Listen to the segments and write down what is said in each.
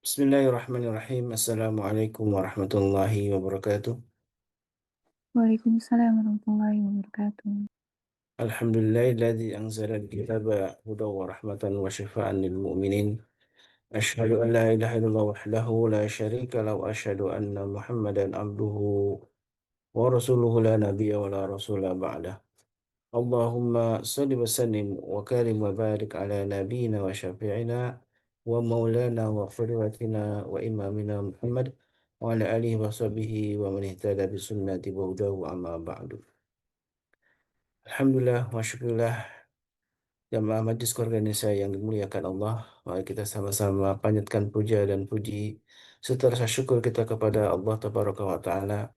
Bismillahirrahmanirrahim. Assalamualaikum warahmatullahi wabarakatuh. Waalaikumsalam warahmatullahi wabarakatuh. Alhamdulillahilladzi anzala al-kitaba hudaw wa rahmatan wa shifaa'an lil mu'minin. Asyhadu an la ilaha illallah wahdahu la syarika lahu wa asyhadu anna Muhammadan abduhu wa rasuluhu la nabiyya wa la rasula ba'dah. Allahumma salli wa sallim wa karim wa barik ala nabiyyina wa syafi'ina wa maulana wa qudwatina wa imamina Muhammad wa ala alihi wa sahbihi wa man ihtada bi sunnati wa hudahu amma ba'du. Alhamdulillah wa syukurillah jamaah majlis keluarga Indonesia yang dimuliakan Allah. Mari kita sama-sama panjatkan puja dan puji serta rasa syukur kita kepada Allah Tabaraka wa Ta'ala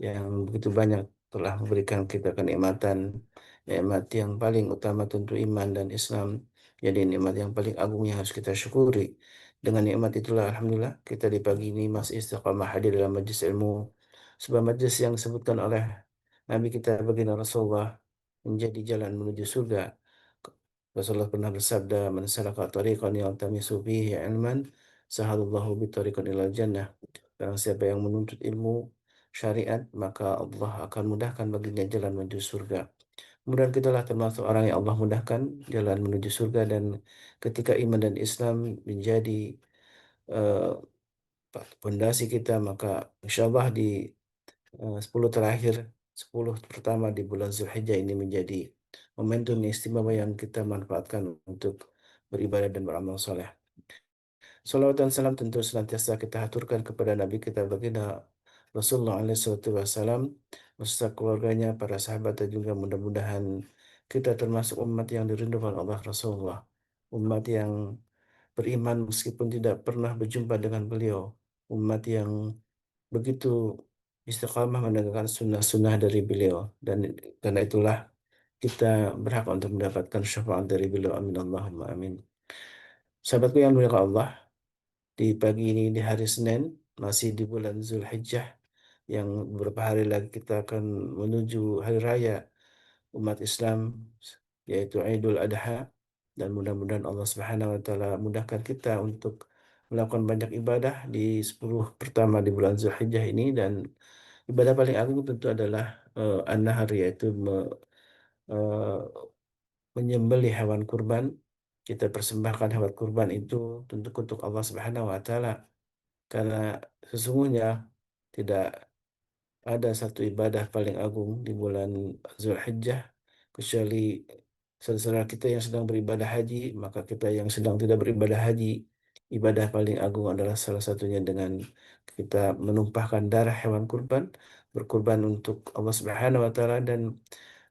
yang begitu banyak telah memberikan kita kenikmatan, nikmat yang paling utama tentu iman dan Islam. Jadi nikmat yang paling agung yang harus kita syukuri. Dengan nikmat itulah Alhamdulillah kita di pagi ini masih istiqamah hadir dalam majlis ilmu. Sebuah majlis yang disebutkan oleh Nabi kita baginda Rasulullah menjadi jalan menuju surga. Rasulullah pernah bersabda, "Man salaka tariqan yaltamisu fihi ilman, sahalallahu bi tariqan ilal jannah." Barang siapa yang menuntut ilmu syariat, maka Allah akan mudahkan baginya jalan menuju surga. Kemudian kitalah termasuk orang yang Allah mudahkan jalan menuju surga dan ketika iman dan Islam menjadi eh, pondasi kita, maka insya Allah di 10 terakhir, 10 pertama di bulan Zulhijjah ini menjadi momentum yang istimewa yang kita manfaatkan untuk beribadah dan beramal soleh. Salawat dan salam tentu senantiasa kita haturkan kepada Nabi kita baginda Rasulullah SAW beserta keluarganya, para sahabat dan juga mudah-mudahan kita termasuk umat yang dirindukan Allah Rasulullah. Umat yang beriman meskipun tidak pernah berjumpa dengan beliau. Umat yang begitu istiqamah menegakkan sunnah-sunnah dari beliau. Dan karena itulah kita berhak untuk mendapatkan syafaat dari beliau. Amin Allahumma amin. Sahabatku yang mulia Allah, di pagi ini di hari Senin, masih di bulan Zulhijjah, yang beberapa hari lagi kita akan menuju hari raya umat Islam, yaitu Idul Adha, dan mudah-mudahan Allah Subhanahu wa taala mudahkan kita untuk melakukan banyak ibadah di 10 pertama di bulan Zulhijjah ini, dan ibadah paling agung tentu adalah an-nahar, yaitu eh, menyembelih hewan kurban. Kita persembahkan hewan kurban itu tentu untuk Allah Subhanahu wa taala, karena sesungguhnya tidak ada satu ibadah paling agung di bulan Zulhijjah kecuali saudara kita yang sedang beribadah haji, maka kita yang sedang tidak beribadah haji, ibadah paling agung adalah salah satunya dengan kita menumpahkan darah hewan kurban, berkurban untuk Allah Subhanahu wa taala. Dan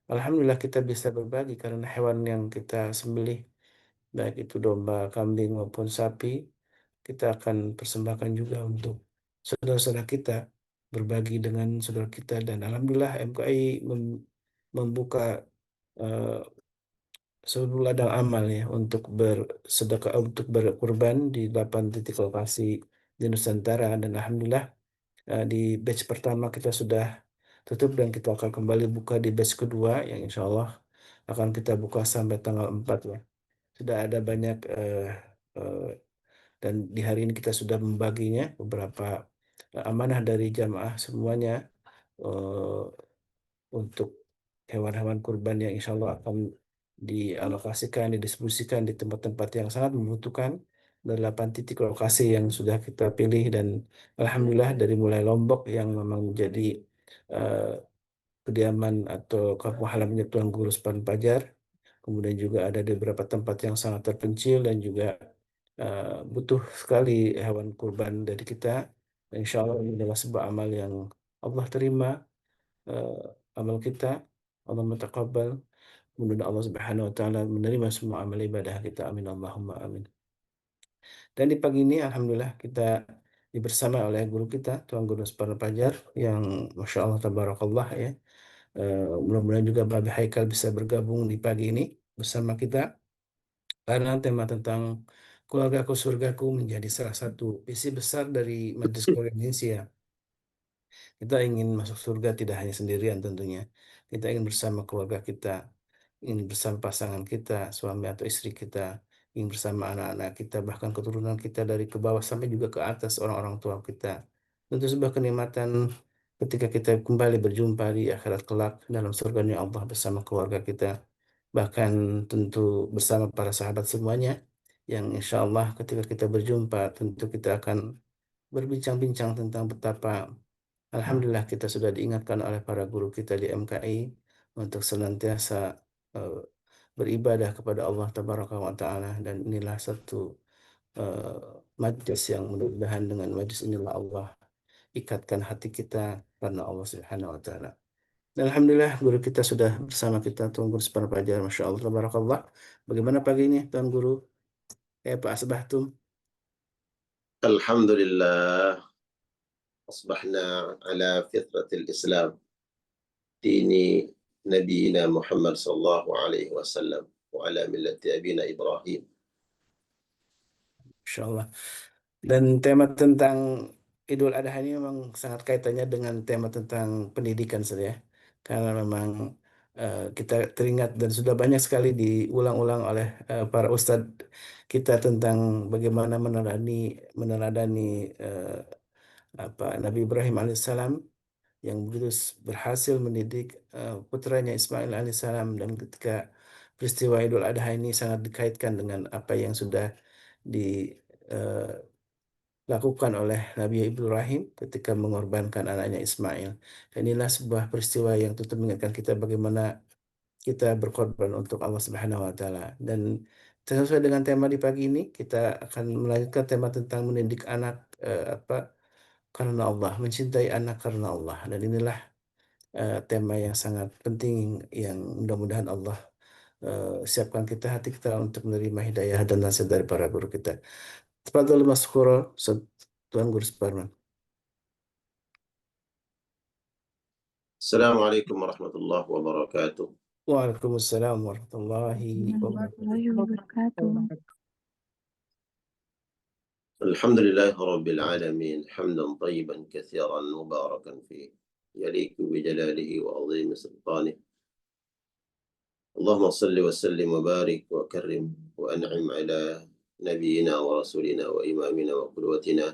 alhamdulillah kita bisa berbagi karena hewan yang kita sembelih, baik itu domba, kambing maupun sapi, kita akan persembahkan juga untuk saudara-saudara kita, berbagi dengan saudara kita. Dan alhamdulillah MKI membuka eh, seluruh ladang amal ya untuk bersedekah, untuk berkurban di 8 titik lokasi di Nusantara. Dan alhamdulillah di batch pertama kita sudah tutup dan kita akan kembali buka di batch kedua yang insya Allah akan kita buka sampai tanggal 4 ya. Sudah ada banyak eh, dan di hari ini kita sudah membaginya beberapa amanah dari jamaah semuanya eh, untuk hewan-hewan kurban yang insya Allah akan dialokasikan, didistribusikan di tempat-tempat yang sangat membutuhkan. 8 titik lokasi yang sudah kita pilih, dan alhamdulillah dari mulai Lombok yang memang menjadi eh, kediaman atau kampung halamannya Tuan Guru Sepan Pajar. Kemudian juga ada di beberapa tempat yang sangat terpencil dan juga butuh sekali hewan kurban dari kita. Insya Allah ini adalah sebuah amal yang Allah terima, eh, amal kita, Allah mentakabbal. Kemudian Allah Subhanahu wa taala menerima semua amal ibadah kita. Amin Allahumma amin. Dan di pagi ini alhamdulillah kita bersama oleh guru kita Tuan Guru Sepan Pajar yang Masya Allah Tabarakallah ya. Mudah-mudahan juga Babi Haikal bisa bergabung di pagi ini bersama kita karena tema tentang keluargaku surgaku menjadi salah satu visi besar dari Majelis Keluarga Indonesia. Kita ingin masuk surga tidak hanya sendirian tentunya. Kita ingin bersama keluarga kita, ingin bersama pasangan kita, suami atau istri kita, ingin bersama anak-anak kita, bahkan keturunan kita dari ke bawah sampai juga ke atas orang-orang tua kita. Tentu sebuah kenikmatan ketika kita kembali berjumpa di akhirat kelak dalam surganya Allah bersama keluarga kita, bahkan tentu bersama para sahabat semuanya, yang insya Allah ketika kita berjumpa tentu kita akan berbincang-bincang tentang betapa Alhamdulillah kita sudah diingatkan oleh para guru kita di MKI untuk senantiasa eh, beribadah kepada Allah Tabaraka wa Ta'ala, dan inilah satu eh, majlis yang mudah-mudahan dengan majlis inilah Allah ikatkan hati kita karena Allah Subhanahu wa Ta'ala. Dan Alhamdulillah guru kita sudah bersama kita Tuan Guru Subhanahu Fajar, Masya Allah Tabarakallah. Bagaimana pagi ini Tuan Guru? Pak Asbahtum? الحمد لله أصبحنا على فطرة الإسلام دين نبينا محمد صلى الله عليه وسلم وعلى ملة أبينا إبراهيم. Masya Allah. Dan tema tentang Idul Adha ini memang sangat kaitannya dengan tema tentang pendidikan saja. Karena memang kita teringat dan sudah banyak sekali diulang-ulang oleh para ustadz kita tentang bagaimana meneladani eh, Nabi Ibrahim alaihissalam yang begitu berhasil mendidik putranya Ismail alaihissalam, dan ketika peristiwa Idul Adha ini sangat dikaitkan dengan apa yang sudah dilakukan oleh Nabi Ibrahim ketika mengorbankan anaknya Ismail. Dan inilah sebuah peristiwa yang tentu mengingatkan kita bagaimana kita berkorban untuk Allah Subhanahu wa taala. Dan sesuai dengan tema di pagi ini, kita akan melanjutkan tema tentang mendidik anak karena Allah, mencintai anak karena Allah. Dan inilah tema yang sangat penting yang mudah-mudahan Allah siapkan kita, hati kita untuk menerima hidayah dan nasihat dari para guru kita. Tafadhal Maskhura, Tuan Guru Suparman. السلام عليكم ورحمة الله وبركاته. Waalaikumsalam warahmatullahi wabarakatuh. Warahmatullahi wabarakatuh. الحمد لله رب العالمين حمدا طيبا كثيرا مباركا فيه يليق بجلاله وعظيم سلطانه. اللهم صل وسلم وبارك وكرم وأنعم على نبينا ورسولنا وإمامنا وقدوتنا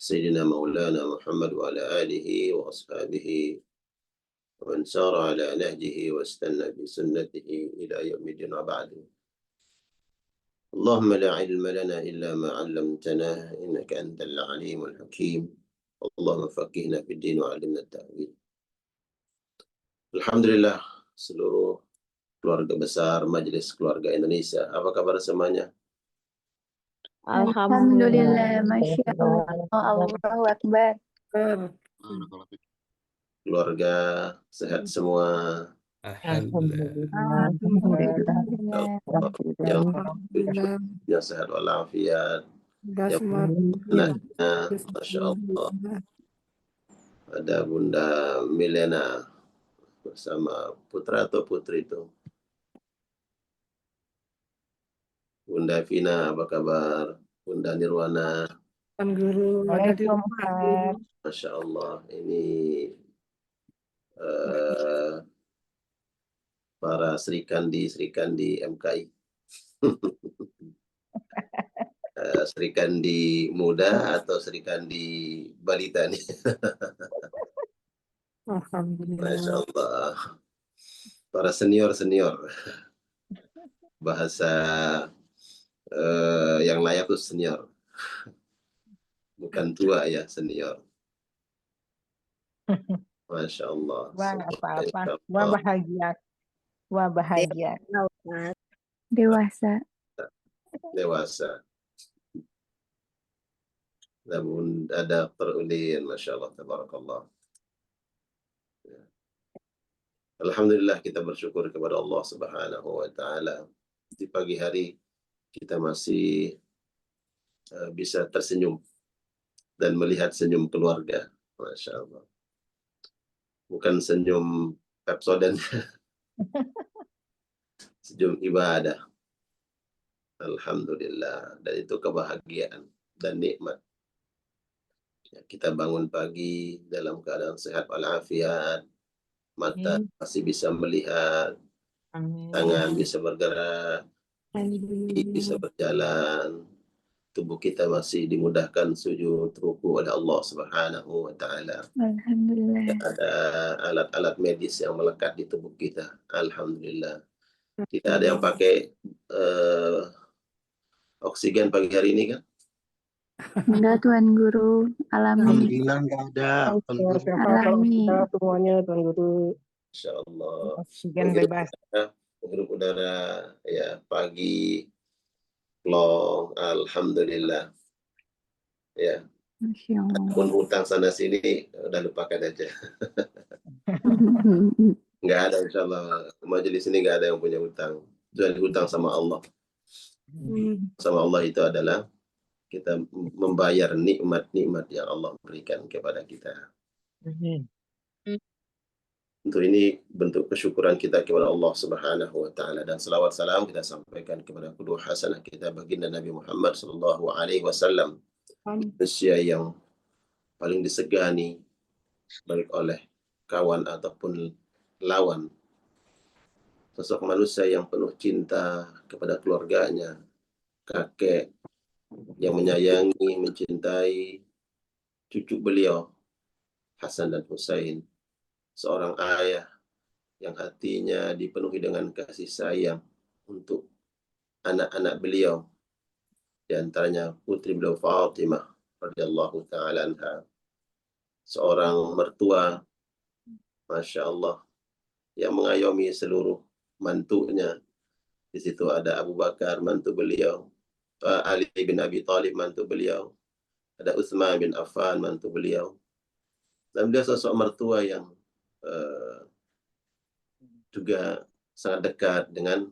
سيدنا مولانا محمد وعلى آله وأصحابه ومن سار على نهجه واستنى بسنته إلى يوم الدين وبعد. اللهم لا علم لنا إلا ما علمتنا إنك أنت العليم الحكيم. اللهم فقهنا في الدين وعلمنا التأويل. Alhamdulillah, seluruh keluarga besar Majelis Keluarga Indonesia, apa kabar semuanya? Alhamdulillah, Masya Allah, Allahu Akbar. Keluarga sehat semua. Alhamdulillah. Alhamdulillah. Yang sehat walafiat. Yang anaknya, Masya Allah. Ada Bunda Milena bersama putra atau putri itu. Bunda Vina, apa kabar? Bunda Nirwana. Guru, Masya Allah, ini para Sri Kandi MKI. Sri Kandi muda atau Sri Kandi balita nih? Masya Allah. Para senior. Bahasa yang layak tuh senior. Bukan tua ya, senior. Masya Allah. Wah, apa-apa. Wah, bahagia. Wah, bahagia. Dewasa. Namun ada perulin, Masya Allah, Tabarakallah. Alhamdulillah, kita bersyukur kepada Allah Subhanahu wa Ta'ala. Di pagi hari kita masih bisa tersenyum dan melihat senyum keluarga. Masya Allah. Bukan senyum Pepsodent, senyum ibadah. Alhamdulillah. Dan itu kebahagiaan dan nikmat. Kita bangun pagi dalam keadaan sehat walafiat, mata masih bisa melihat, tangan bisa bergerak, bisa berjalan, tubuh kita masih dimudahkan sujud ruku oleh Allah Subhanahu wa taala. Alhamdulillah. Tidak ada alat-alat medis yang melekat di tubuh kita. Alhamdulillah. Tidak ada yang pakai oksigen pagi hari ini kan? Enggak, Tuan Guru. Alami. Alhamdulillah nggak ada. Sehat kita semuanya, Tuan Guru. Insya Allah. Oksigen bebas. Menghirup udara ya pagi, long, alhamdulillah. Ya, Masya Allah. pun hutang sana sini udah lupakan aja. Nggak ada, insya Allah. Majelis ini nggak ada yang punya hutang. Kecuali hutang sama Allah. Sama Allah itu adalah kita membayar nikmat-nikmat yang Allah berikan kepada kita. Untuk ini bentuk kesyukuran kita kepada Allah Subhanahu wa taala, dan selawat salam kita sampaikan kepada kedua hasanah kita baginda Nabi Muhammad sallallahu alaihi wasallam, manusia yang paling disegani baik oleh kawan ataupun lawan. Sosok manusia yang penuh cinta kepada keluarganya, kakek yang menyayangi, mencintai cucu beliau Hasan dan Husain, seorang ayah yang hatinya dipenuhi dengan kasih sayang untuk anak-anak beliau, di antaranya putri beliau Fatimah radhiyallahu taala anha, seorang mertua Masya Allah yang mengayomi seluruh mantunya. Di situ ada Abu Bakar mantu beliau, Ali bin Abi Thalib mantu beliau, ada Utsman bin Affan mantu beliau, dan beliau sosok mertua yang juga sangat dekat dengan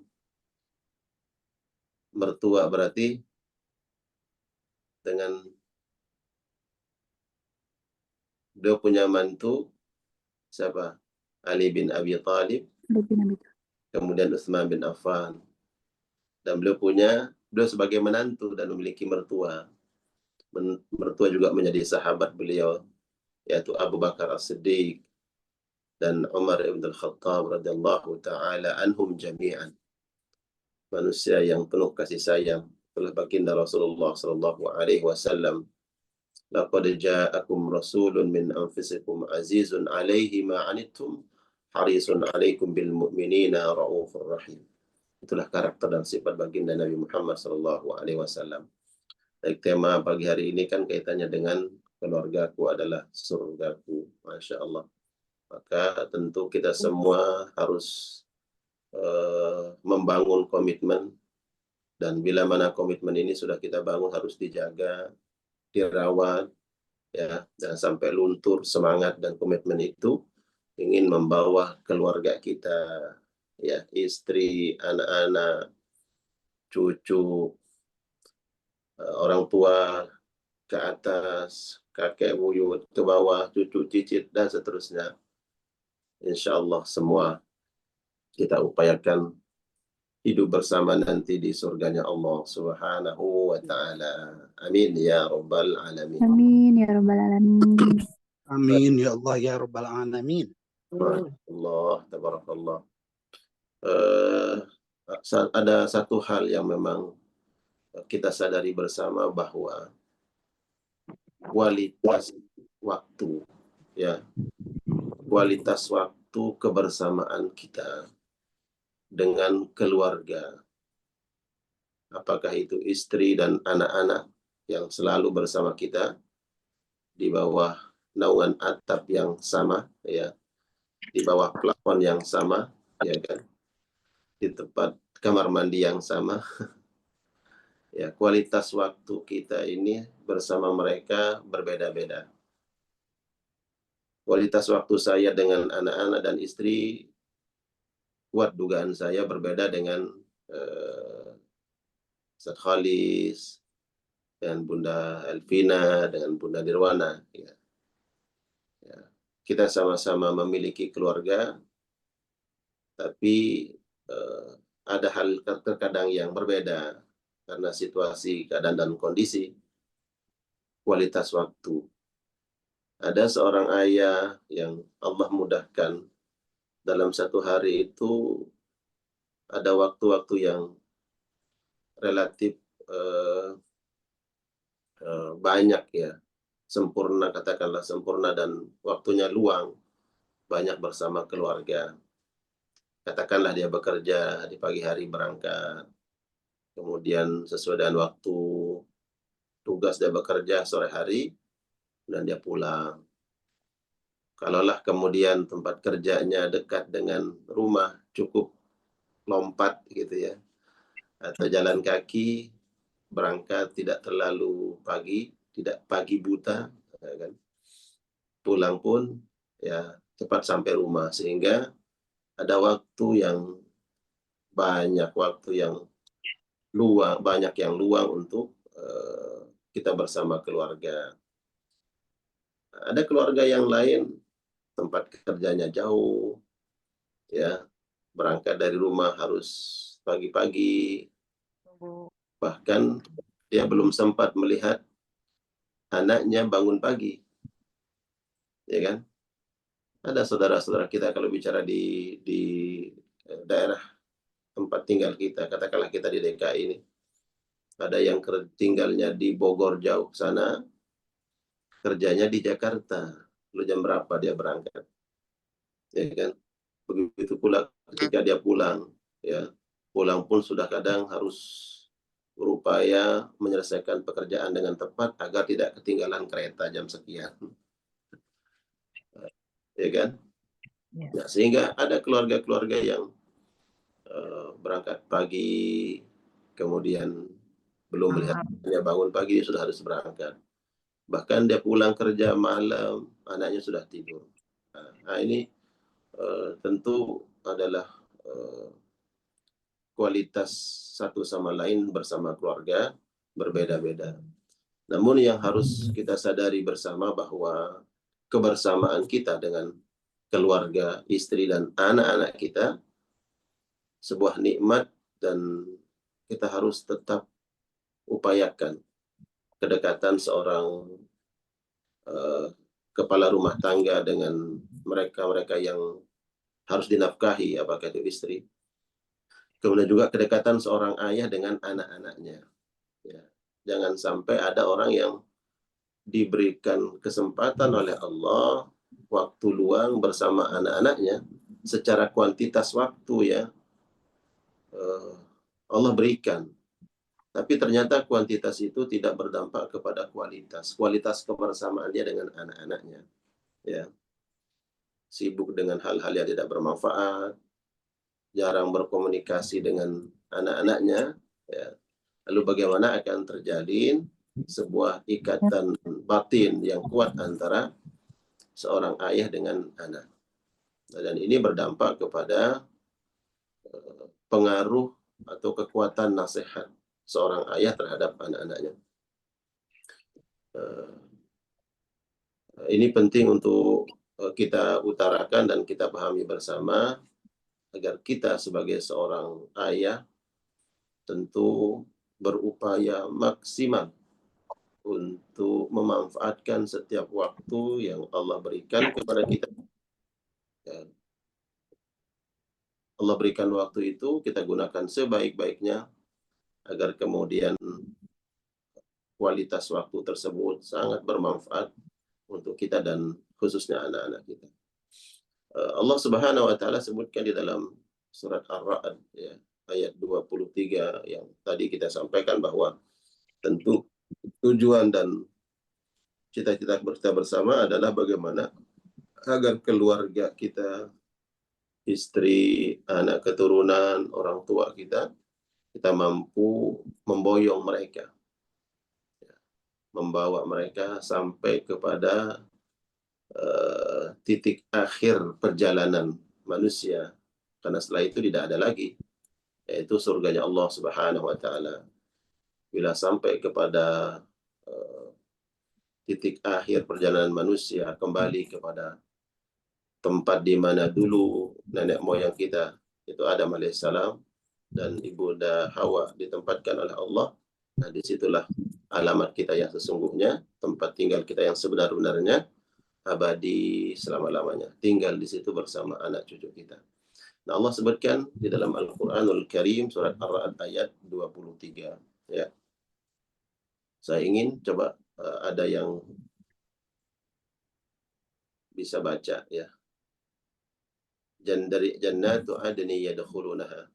mertua, berarti dengan beliau punya mantu siapa? Ali bin Abi Thalib, kemudian Utsman bin Affan, dan beliau sebagai menantu dan memiliki mertua. Mertua juga menjadi sahabat beliau, yaitu Abu Bakar As-Siddiq dan Umar ibn al-Khattab radhiyallahu taala anhum jami'an. Manusia yang penuh kasih sayang oleh baginda Rasulullah sallallahu alaihi wasallam. Laqad ja'akum rasulun min anfusikum azizun 'alaihi ma 'anittum harisun 'alaikum bil mu'minina raufur rahim. Itulah karakter dan sifat baginda Nabi Muhammad sallallahu alaihi wasallam. Baik, tema pagi hari ini kan kaitannya dengan keluargaku adalah surgaku. Masya Allah. Maka tentu kita semua harus membangun komitmen, dan bila mana komitmen ini sudah kita bangun harus dijaga, dirawat, ya, jangan sampai luntur semangat dan komitmen itu ingin membawa keluarga kita, ya, istri, anak-anak, cucu, orang tua ke atas, kakek buyut ke bawah, cucu cicit dan seterusnya. Insya Allah semua kita upayakan hidup bersama nanti di surganya Allah Subhanahu wa taala. Amin ya rabbal alamin. Amin ya rabbal alamin. Amin ya Allah ya rabbal alamin. Allah tabarakallah. Ada satu hal yang memang kita sadari bersama, bahwa kualitas waktu, ya, kualitas waktu kebersamaan kita dengan keluarga, apakah itu istri dan anak-anak yang selalu bersama kita di bawah naungan atap yang sama, ya, di bawah plafon yang sama, ya kan, di tempat kamar mandi yang sama. Ya, kualitas waktu kita ini bersama mereka berbeda-beda. Kualitas waktu saya dengan anak-anak dan istri, kuat dugaan saya berbeda dengan Ustaz Khalis, dengan Bunda Elvina, dengan Bunda Nirwana. Ya. Ya. Kita sama-sama memiliki keluarga, tapi ada hal terkadang yang berbeda karena situasi, keadaan, dan kondisi. Kualitas waktu. Ada seorang ayah yang Allah mudahkan dalam satu hari itu ada waktu-waktu yang relatif banyak ya, sempurna, katakanlah sempurna, dan waktunya luang, banyak bersama keluarga. Katakanlah dia bekerja di pagi hari, berangkat, kemudian sesuai dengan waktu tugas dia bekerja sore hari, dan dia pulang. Kalaulah kemudian tempat kerjanya dekat dengan rumah, cukup lompat gitu ya, atau jalan kaki, berangkat tidak terlalu pagi, tidak pagi buta, ya kan? Pulang pun ya cepat sampai rumah, sehingga ada waktu yang banyak, waktu yang luang, banyak yang luang untuk kita bersama keluarga. Ada keluarga yang lain tempat kerjanya jauh, ya, berangkat dari rumah harus pagi-pagi, bahkan dia belum sempat melihat anaknya bangun pagi, ya kan? Ada saudara-saudara kita kalau bicara di daerah tempat tinggal kita, katakanlah kita di DKI ini, ada yang tinggalnya di Bogor jauh sana, kerjanya di Jakarta. Lalu jam berapa dia berangkat? Ya kan? Begitu pula ketika dia pulang, ya, pulang pun sudah kadang harus berupaya menyelesaikan pekerjaan dengan tepat agar tidak ketinggalan kereta jam sekian, ya kan? Nah, sehingga ada keluarga-keluarga yang berangkat pagi, kemudian belum melihat dia bangun pagi, dia sudah harus berangkat. Bahkan dia pulang kerja malam, anaknya sudah tidur. Nah, ini tentu adalah kualitas satu sama lain bersama keluarga berbeda-beda. Namun yang harus kita sadari bersama bahwa kebersamaan kita dengan keluarga, istri, dan anak-anak kita sebuah nikmat, dan kita harus tetap upayakan kedekatan seorang kepala rumah tangga dengan mereka-mereka yang harus dinafkahi, apakah itu istri. Kemudian juga kedekatan seorang ayah dengan anak-anaknya. Ya. Jangan sampai ada orang yang diberikan kesempatan oleh Allah waktu luang bersama anak-anaknya, secara kuantitas waktu ya Allah berikan, tapi ternyata kuantitas itu tidak berdampak kepada kualitas kebersamaan dia dengan anak-anaknya, ya. Sibuk dengan hal-hal yang tidak bermanfaat, jarang berkomunikasi dengan anak-anaknya, ya. Lalu bagaimana akan terjalin sebuah ikatan batin yang kuat antara seorang ayah dengan anak. Dan ini berdampak kepada pengaruh atau kekuatan nasihat seorang ayah terhadap anak-anaknya. Ini penting untuk kita utarakan dan kita pahami bersama, agar kita sebagai seorang ayah tentu berupaya maksimal untuk memanfaatkan setiap waktu yang Allah berikan kepada kita. Allah berikan waktu itu, kita gunakan sebaik-baiknya agar kemudian kualitas waktu tersebut sangat bermanfaat untuk kita dan khususnya anak-anak kita. Allah Subhanahu wa taala sebutkan di dalam surat Ar-Ra'd ya, ayat 23 yang tadi kita sampaikan, bahwa tentu tujuan dan cita-cita kita bersama adalah bagaimana agar keluarga kita, istri, anak keturunan, orang tua kita mampu memboyong mereka, membawa mereka sampai kepada titik akhir perjalanan manusia, karena setelah itu tidak ada lagi, yaitu surganya Allah Subhanahu wa taala. Bila sampai kepada titik akhir perjalanan manusia, kembali kepada tempat di mana dulu nenek moyang kita, itu Adam alaihissalam dan ibunda Hawa ditempatkan oleh Allah. Nah, disitulah alamat kita yang sesungguhnya, tempat tinggal kita yang sebenar-benarnya, abadi selama-lamanya, tinggal di situ bersama anak cucu kita. Nah, Allah sebutkan di dalam Al-Qur'anul Karim surat Ar-Ra'd ayat 23 ya. Saya ingin coba ada yang bisa baca ya. Dari jannatu adni yadkhulunaha.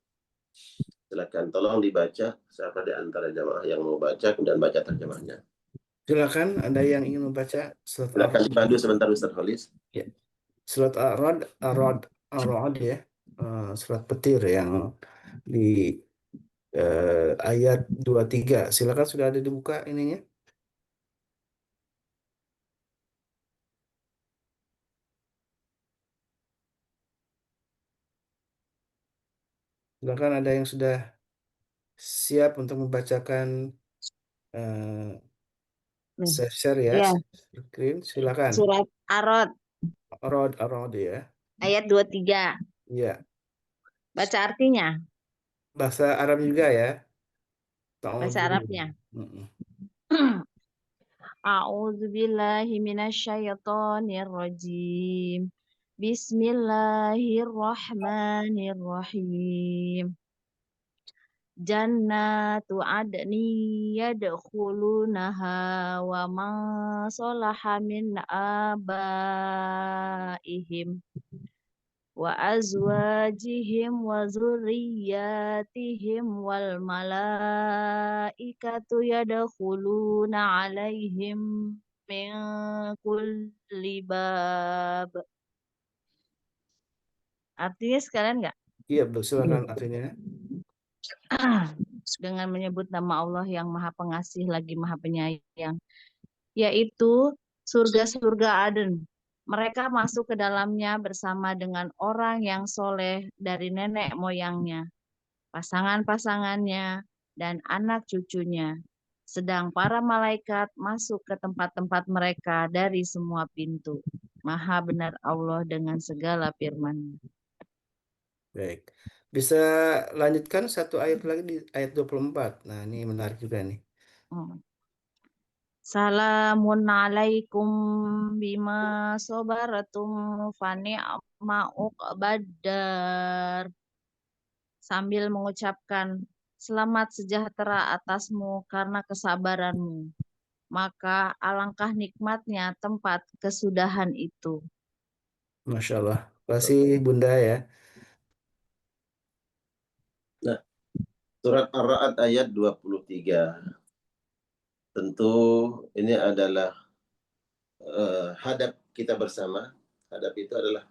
Silakan tolong dibaca siapa di antara jamaah yang mau baca kemudian baca terjemahnya. Silakan, ada yang ingin membaca surat Silakan Ar-Ra'd? dipandu sebentar Ustaz Khalis. Ya. Surat Ar-Ra'd ya, surat petir yang di ayat 23. Silakan, sudah ada dibuka ininya. Silakan, ada yang sudah siap untuk membacakan, share ya, Ya, screen. Silakan. surat Ar-Ra'd Ar-Ra'd ya. ayat 23. Iya. Baca artinya, Bahasa Arab juga ya. bahasa Ta'awudzu. Arabnya. A'udzu billahi minasyaitonir rajim. Bismillahirrahmanirrahim. Jannatu adni yadkhulunaha wa man salaha min abaihim wa azwajihim wa zurriyyatihim wal malaikatu yadkhuluna alaihim min kulli bab. Artinya sekalian nggak? Iya, silakan artinya. Dengan menyebut nama Allah yang Maha Pengasih lagi Maha Penyayang, yaitu surga-surga Aden. Mereka masuk ke dalamnya bersama dengan orang yang soleh dari nenek moyangnya, pasangan-pasangannya, dan anak cucunya. Sedang para malaikat masuk ke tempat-tempat mereka dari semua pintu. Maha benar Allah dengan segala firman-Nya. Baik. Bisa lanjutkan satu ayat lagi di ayat 24. Nah, ini menarik juga nih. Salamun alaikum bima sobaratum fani'ma uqbadar. Sambil mengucapkan selamat sejahtera atasmu karena kesabaranmu. Maka alangkah nikmatnya tempat kesudahan itu. Masya Allah. Kasih Bunda ya. Nah, surat Ar-Ra'd ayat 23. Tentu ini adalah hadap kita bersama. Hadap itu adalah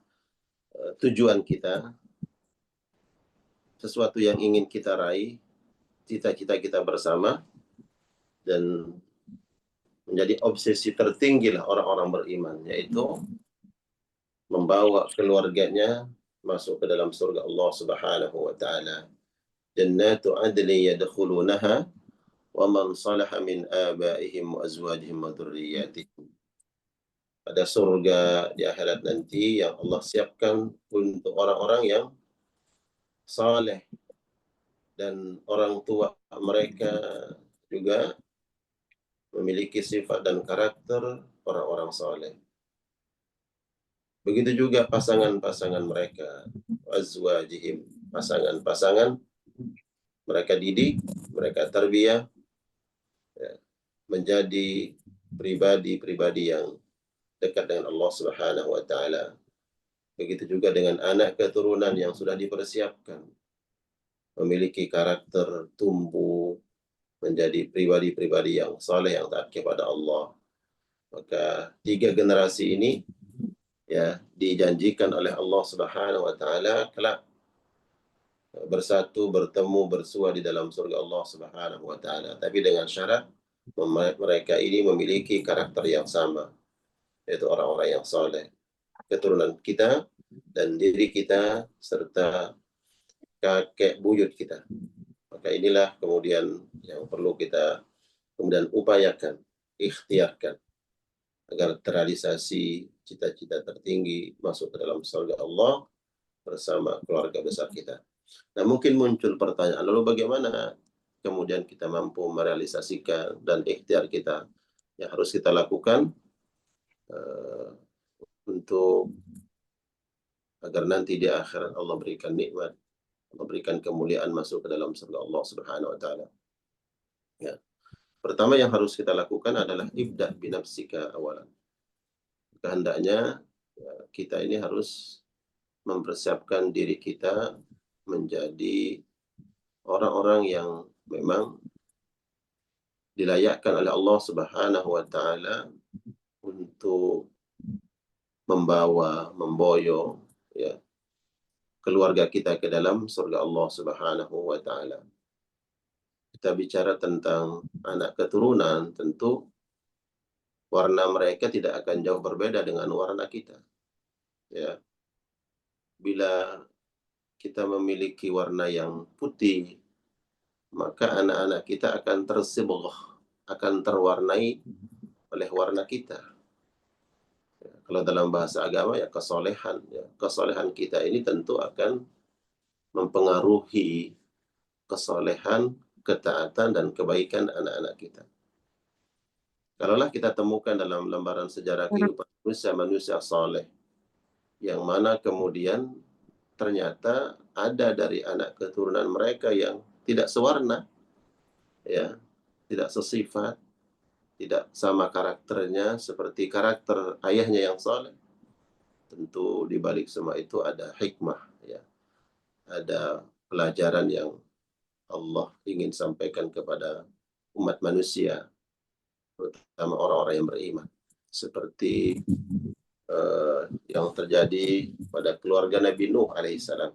tujuan kita, sesuatu yang ingin kita raih, cita-cita kita bersama, dan menjadi obsesi tertinggi lah orang-orang beriman, yaitu membawa keluarganya masuk ke dalam surga Allah Subhanahu wa taala. Jannatu adli yadkhulunaha wa man salaha min abaihim wa azwajihim wa dzurriyyatihim. Ada surga di akhirat nanti yang Allah siapkan untuk orang-orang yang saleh dan orang tua mereka juga memiliki sifat dan karakter orang-orang saleh. Begitu juga pasangan-pasangan mereka, azwajihim, pasangan-pasangan mereka didik, mereka tarbiyah ya, menjadi pribadi-pribadi yang dekat dengan Allah Subhanahu wa taala. Begitu juga dengan anak keturunan yang sudah dipersiapkan, memiliki karakter, tumbuh menjadi pribadi-pribadi yang saleh, yang taat kepada Allah. Maka 3 generasi ini ya dijanjikan oleh Allah Subhanahu wa taala kelak bersatu, bertemu, bersua di dalam surga Allah Subhanahu wa taala. Tapi dengan syarat mereka ini memiliki karakter yang sama, yaitu orang-orang yang saleh. Keturunan kita dan diri kita serta kakek buyut kita. Maka inilah kemudian yang perlu kita kemudian upayakan, ikhtiarkan agar terrealisasi cita-cita tertinggi masuk ke dalam surga Allah bersama keluarga besar kita. Nah, mungkin muncul pertanyaan, lalu bagaimana kemudian kita mampu merealisasikan dan ikhtiar kita yang harus kita lakukan untuk agar nanti di akhirat Allah berikan nikmat, Allah berikan kemuliaan masuk ke dalam surga Allah Subhanahu wa taala. Ya. Pertama yang harus kita lakukan adalah ibda binafsika awalan. Kehendaknya kita ini harus mempersiapkan diri kita menjadi orang-orang yang memang dilayakkan oleh Allah Subhanahu wa taala untuk membawa, memboyong ya keluarga kita ke dalam surga Allah Subhanahu wa taala. Kita bicara tentang anak keturunan, tentu warna mereka tidak akan jauh berbeda dengan warna kita. Ya. Bila kita memiliki warna yang putih, maka anak-anak kita akan tersibghah, akan terwarnai oleh warna kita. Ya, kalau dalam bahasa agama ya kesolehan. Ya. Kesolehan kita ini tentu akan mempengaruhi kesolehan, ketaatan, dan kebaikan anak-anak kita. Kalaulah kita temukan dalam lembaran sejarah kehidupan manusia saleh, yang mana kemudian ternyata ada dari anak keturunan mereka yang tidak sewarna, ya, tidak sesifat, tidak sama karakternya seperti karakter ayahnya yang saleh. Tentu di balik semua itu ada hikmah, ya, ada pelajaran yang Allah ingin sampaikan kepada umat manusia, terutama orang-orang yang beriman, seperti yang terjadi pada keluarga Nabi Nuh alaihissalam.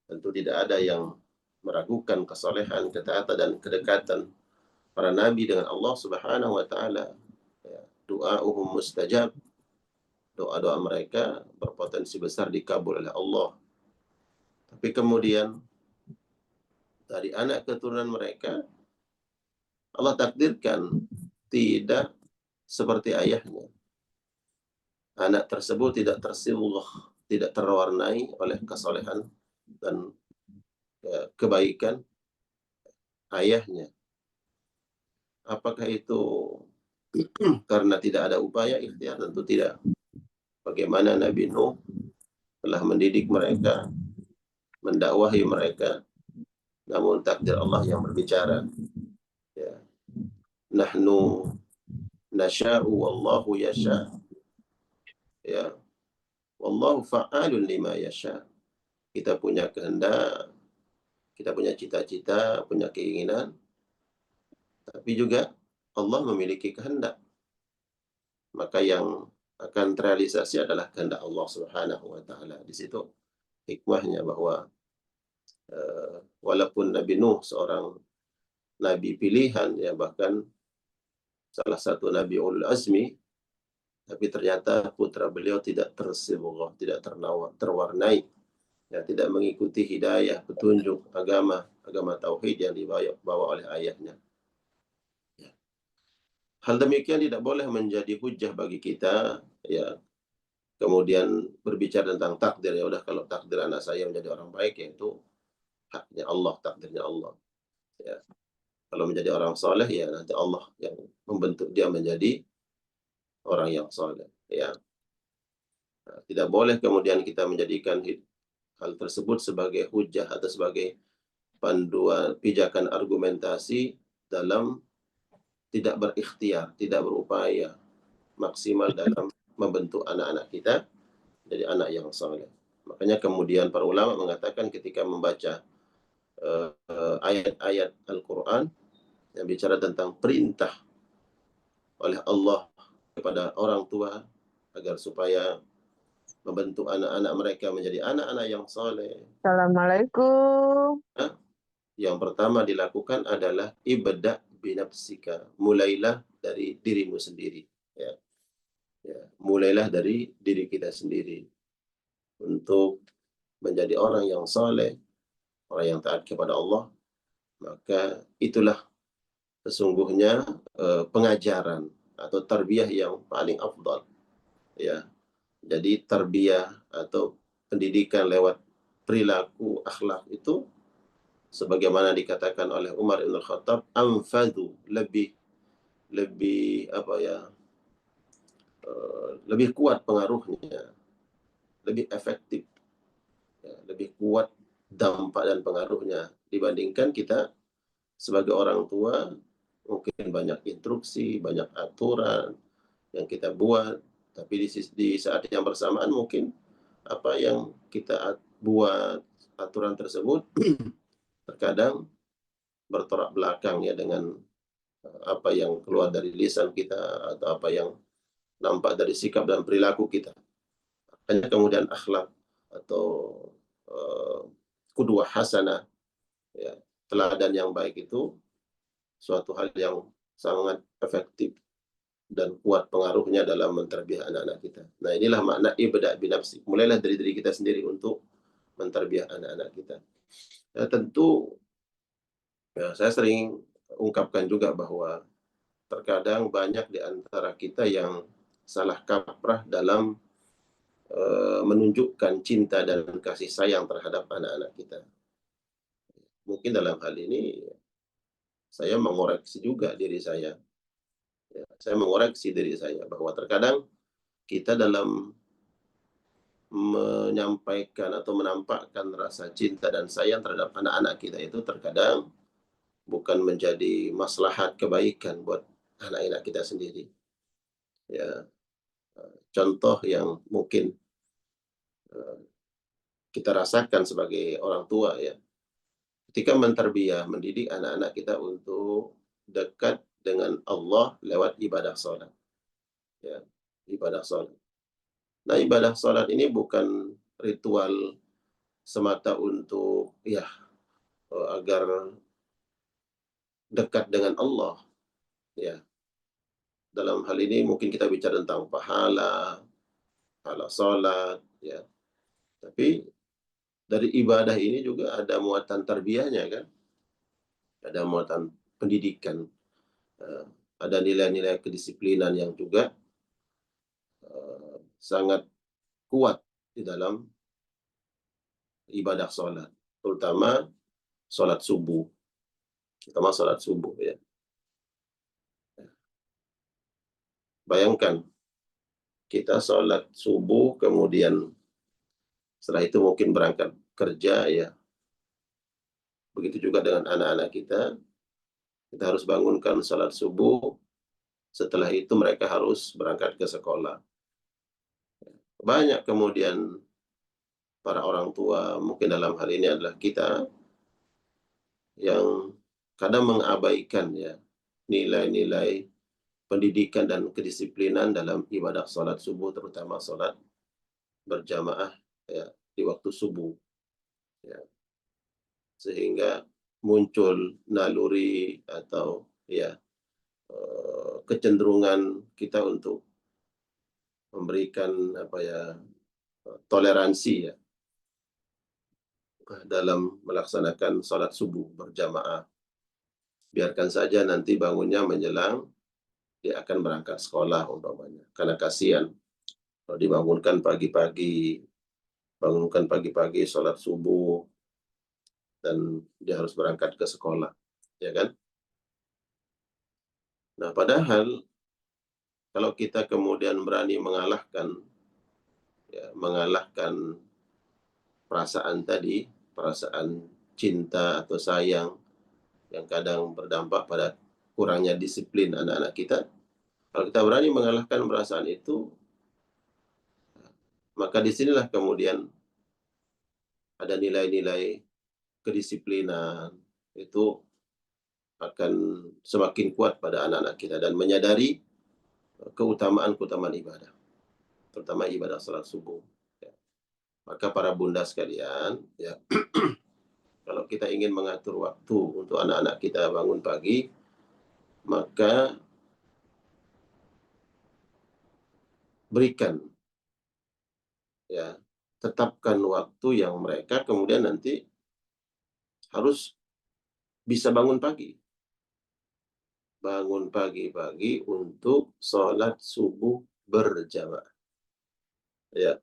Tentu tidak ada yang meragukan kesolehan, ketaatan, dan kedekatan para nabi dengan Allah Subhanahu wa taala. Ya, doa'uhum mustajab. Doa-doa mereka berpotensi besar dikabul oleh Allah. Tapi kemudian dari anak keturunan mereka Allah takdirkan tidak seperti ayahnya. Anak tersebut tidak tersibghah, tidak terwarnai oleh kesolehan dan kebaikan ayahnya. Apakah itu karena tidak ada upaya ikhtiar? Tentu tidak. Bagaimana Nabi Nuh telah mendidik mereka, mendakwahi mereka, namun takdir Allah yang berbicara. Ya. Nahnu nasha'u wallahu yasha'. Ya. Wallahu fa'alun lima yasha'. Kita punya kehendak, kita punya cita-cita, punya keinginan, tapi juga Allah memiliki kehendak. Maka yang akan terrealisasi adalah kehendak Allah Subhanahu wa taala. Di situ hikmahnya bahwa walaupun Nabi Nuh seorang nabi pilihan, ya, bahkan salah satu nabi ulul azmi, tapi ternyata putra beliau tidak tersibghah, tidak terwarnai, ya, tidak mengikuti hidayah, petunjuk agama tauhid yang dibawa oleh ayahnya. Ya. Hal demikian tidak boleh menjadi hujah bagi kita, ya, kemudian berbicara tentang takdir. Ya udah, kalau takdir anak saya menjadi orang baik, ya itu haknya Allah, takdirnya Allah. Ya. Kalau menjadi orang soleh, ya nanti Allah yang membentuk dia menjadi orang yang soleh. Ya. Nah, tidak boleh kemudian kita menjadikan hal tersebut sebagai hujah atau sebagai panduan pijakan argumentasi dalam tidak berikhtiar, tidak berupaya maksimal dalam membentuk anak-anak kita jadi anak yang soleh. Makanya kemudian para ulama mengatakan ketika membaca ayat-ayat Al-Quran yang bicara tentang perintah oleh Allah kepada orang tua agar supaya membentuk anak-anak mereka menjadi anak-anak yang soleh. Assalamualaikum. Yang pertama dilakukan adalah ibda' binafsika. Mulailah dari dirimu sendiri. Ya. Ya. Mulailah dari diri kita sendiri. Untuk menjadi orang yang soleh, orang yang taat kepada Allah, maka itulah sesungguhnya pengajaran atau tarbiyah yang paling afdal. Ya. Jadi tarbiyah atau pendidikan lewat perilaku akhlak itu sebagaimana dikatakan oleh Umar bin Khattab, anfadhu, lebih apa ya, lebih kuat pengaruhnya, lebih efektif, ya, lebih kuat dampak dan pengaruhnya dibandingkan kita sebagai orang tua mungkin banyak instruksi, banyak aturan yang kita buat, tapi di saat yang bersamaan mungkin apa yang kita buat aturan tersebut terkadang bertolak belakang ya dengan apa yang keluar dari lisan kita atau apa yang nampak dari sikap dan perilaku kita. Hanya kemudian akhlak atau qudwah hasanah, ya, teladan yang baik itu suatu hal yang sangat efektif dan kuat pengaruhnya dalam menterbiah anak-anak kita. Nah, inilah makna ibda' binafsi. Mulailah dari diri kita sendiri untuk menterbiah anak-anak kita. Ya, tentu ya, saya sering ungkapkan juga bahwa terkadang banyak di antara kita yang salah kaprah dalam menunjukkan cinta dan kasih sayang terhadap anak-anak kita. Mungkin dalam hal ini saya mengoreksi juga diri saya. Ya, saya mengoreksi diri saya bahwa terkadang kita dalam menyampaikan atau menampakkan rasa cinta dan sayang terhadap anak-anak kita itu terkadang bukan menjadi maslahat kebaikan buat anak-anak kita sendiri. Ya, contoh yang mungkin kita rasakan sebagai orang tua ya, ketika menterbiah, mendidik anak-anak kita untuk dekat dengan Allah lewat ibadah sholat. Ya, ibadah sholat. Nah, ibadah sholat ini bukan ritual semata untuk ya agar dekat dengan Allah. Ya, dalam hal ini mungkin kita bicara tentang pahala sholat, ya. Tapi dari ibadah ini juga ada muatan tarbiyahnya kan, ada muatan pendidikan, ada nilai-nilai kedisiplinan yang juga sangat kuat di dalam ibadah sholat, terutama sholat subuh, ya. Bayangkan kita sholat subuh, kemudian setelah itu mungkin berangkat kerja ya. Begitu juga dengan anak-anak kita harus bangunkan sholat subuh. Setelah itu mereka harus berangkat ke sekolah. Banyak kemudian para orang tua, mungkin dalam hal ini adalah kita, yang kadang mengabaikan ya nilai-nilai pendidikan dan kedisiplinan dalam ibadah sholat subuh, terutama sholat berjamaah ya di waktu subuh. Ya. Sehingga muncul naluri atau ya kecenderungan kita untuk memberikan apa ya toleransi ya dalam melaksanakan sholat subuh berjamaah. Biarkan saja nanti bangunnya menjelang dia akan berangkat sekolah umpamanya. Karena kasihan kalau dibangunkan pagi-pagi, sholat subuh dan dia harus berangkat ke sekolah, ya kan? Nah, padahal kalau kita kemudian berani mengalahkan perasaan tadi, perasaan cinta atau sayang yang kadang berdampak pada kurangnya disiplin anak-anak kita, kalau kita berani mengalahkan perasaan itu, maka disinilah kemudian ada nilai-nilai kedisiplinan itu akan semakin kuat pada anak-anak kita dan menyadari keutamaan ibadah, terutama ibadah salat subuh. Ya. Maka para bunda sekalian, ya, kalau kita ingin mengatur waktu untuk anak-anak kita bangun pagi, maka berikan, ya, tetapkan waktu yang mereka kemudian nanti harus bisa bangun pagi. Bangun pagi-pagi untuk sholat subuh berjamaah. Ya,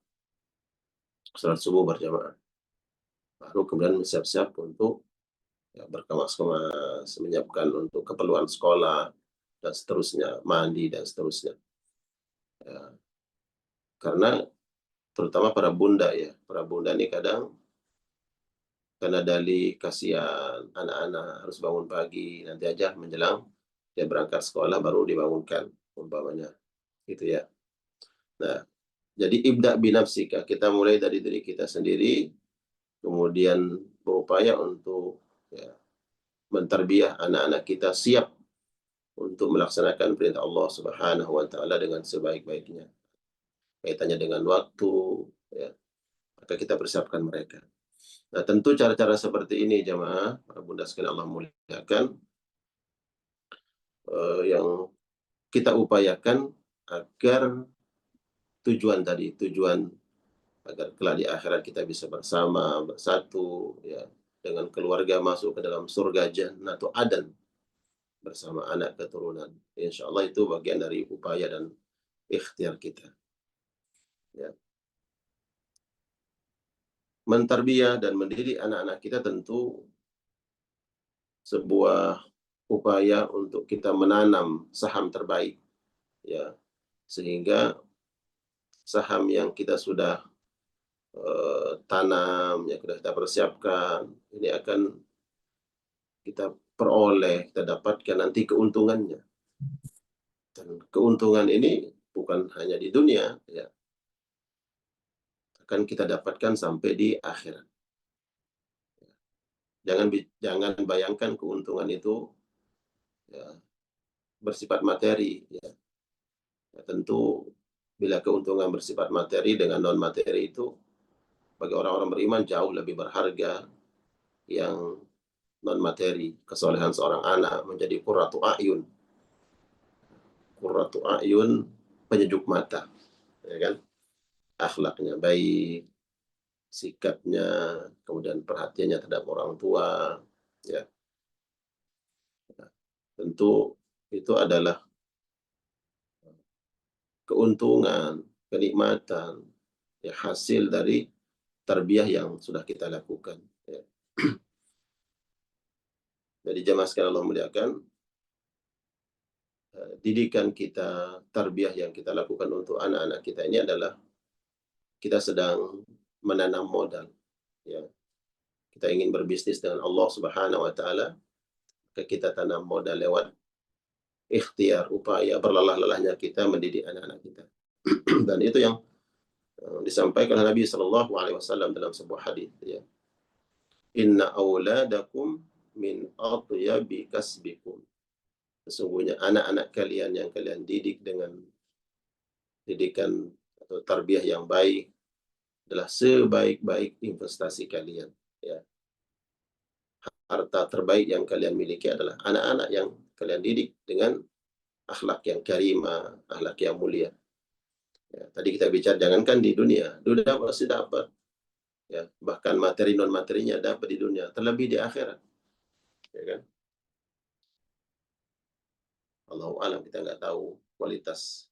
sholat subuh berjamaah. Baru kemudian siap-siap untuk ya, berkemas-kemas, menyiapkan untuk keperluan sekolah, dan seterusnya, mandi, dan seterusnya. Ya. Karena terutama para bunda ya. Para bunda ini kadang karena dalih kasihan anak-anak harus bangun pagi, nanti aja menjelang dia berangkat sekolah baru dibangunkan umpamanya gitu ya. Nah, jadi ibda binafsika, kita mulai dari diri kita sendiri, kemudian berupaya untuk ya, menterbiah anak-anak kita siap untuk melaksanakan perintah Allah Subhanahu wa taala dengan sebaik-baiknya. Kaitannya dengan waktu ya, maka kita persiapkan mereka. Nah, tentu cara-cara seperti ini jamaah, para bunda sekalian Allah muliakan, yang kita upayakan agar tujuan agar kelak di akhirat kita bisa bersama, bersatu, ya, dengan keluarga masuk ke dalam surga Jannatul Adan bersama anak keturunan. Insya Allah itu bagian dari upaya dan ikhtiar kita. Ya. Mentarbiyah dan mendidik anak-anak kita tentu sebuah upaya untuk kita menanam saham terbaik, ya, sehingga saham yang kita sudah tanam, yang sudah kita persiapkan, ini akan kita peroleh, kita dapatkan nanti keuntungannya. Dan keuntungan ini bukan hanya di dunia, ya, akan kita dapatkan sampai di akhirat. Jangan bayangkan keuntungan itu ya, bersifat materi. Ya. Ya, tentu bila keuntungan bersifat materi dengan non materi itu bagi orang-orang beriman jauh lebih berharga. Yang non materi, kesolehan seorang anak menjadi qurratu a'yun. Qurratu a'yun, penyejuk mata, ya kan? Akhlaknya baik, sikapnya, kemudian perhatiannya terhadap orang tua, ya. Tentu itu adalah keuntungan, kenikmatan, ya, hasil dari tarbiyah yang sudah kita lakukan. Ya. Jadi jemaah sekalian Allah muliakan, didikan kita, tarbiyah yang kita lakukan untuk anak-anak kita ini adalah kita sedang menanam modal. Ya. Kita ingin berbisnis dengan Allah Subhanahu wa taala, kita tanam modal lewat ikhtiar, upaya berlelah-lelahnya kita mendidik anak-anak kita. Dan itu yang disampaikan oleh Nabi Shallallahu Alaihi Wasallam dalam sebuah hadis. Ya. Inna awladakum min atyabi kasbikum. Sesungguhnya anak-anak kalian yang kalian didik dengan didikan atau tarbiyah yang baik adalah sebaik-baik investasi kalian. Ya. Harta terbaik yang kalian miliki adalah anak-anak yang kalian didik dengan akhlak yang karimah, akhlak yang mulia. Ya, tadi kita bicara jangankan di dunia pasti dapat. Ya, bahkan materi non materinya dapat di dunia, terlebih di akhirat. Ya kan? Allahu alam, kita nggak tahu kualitas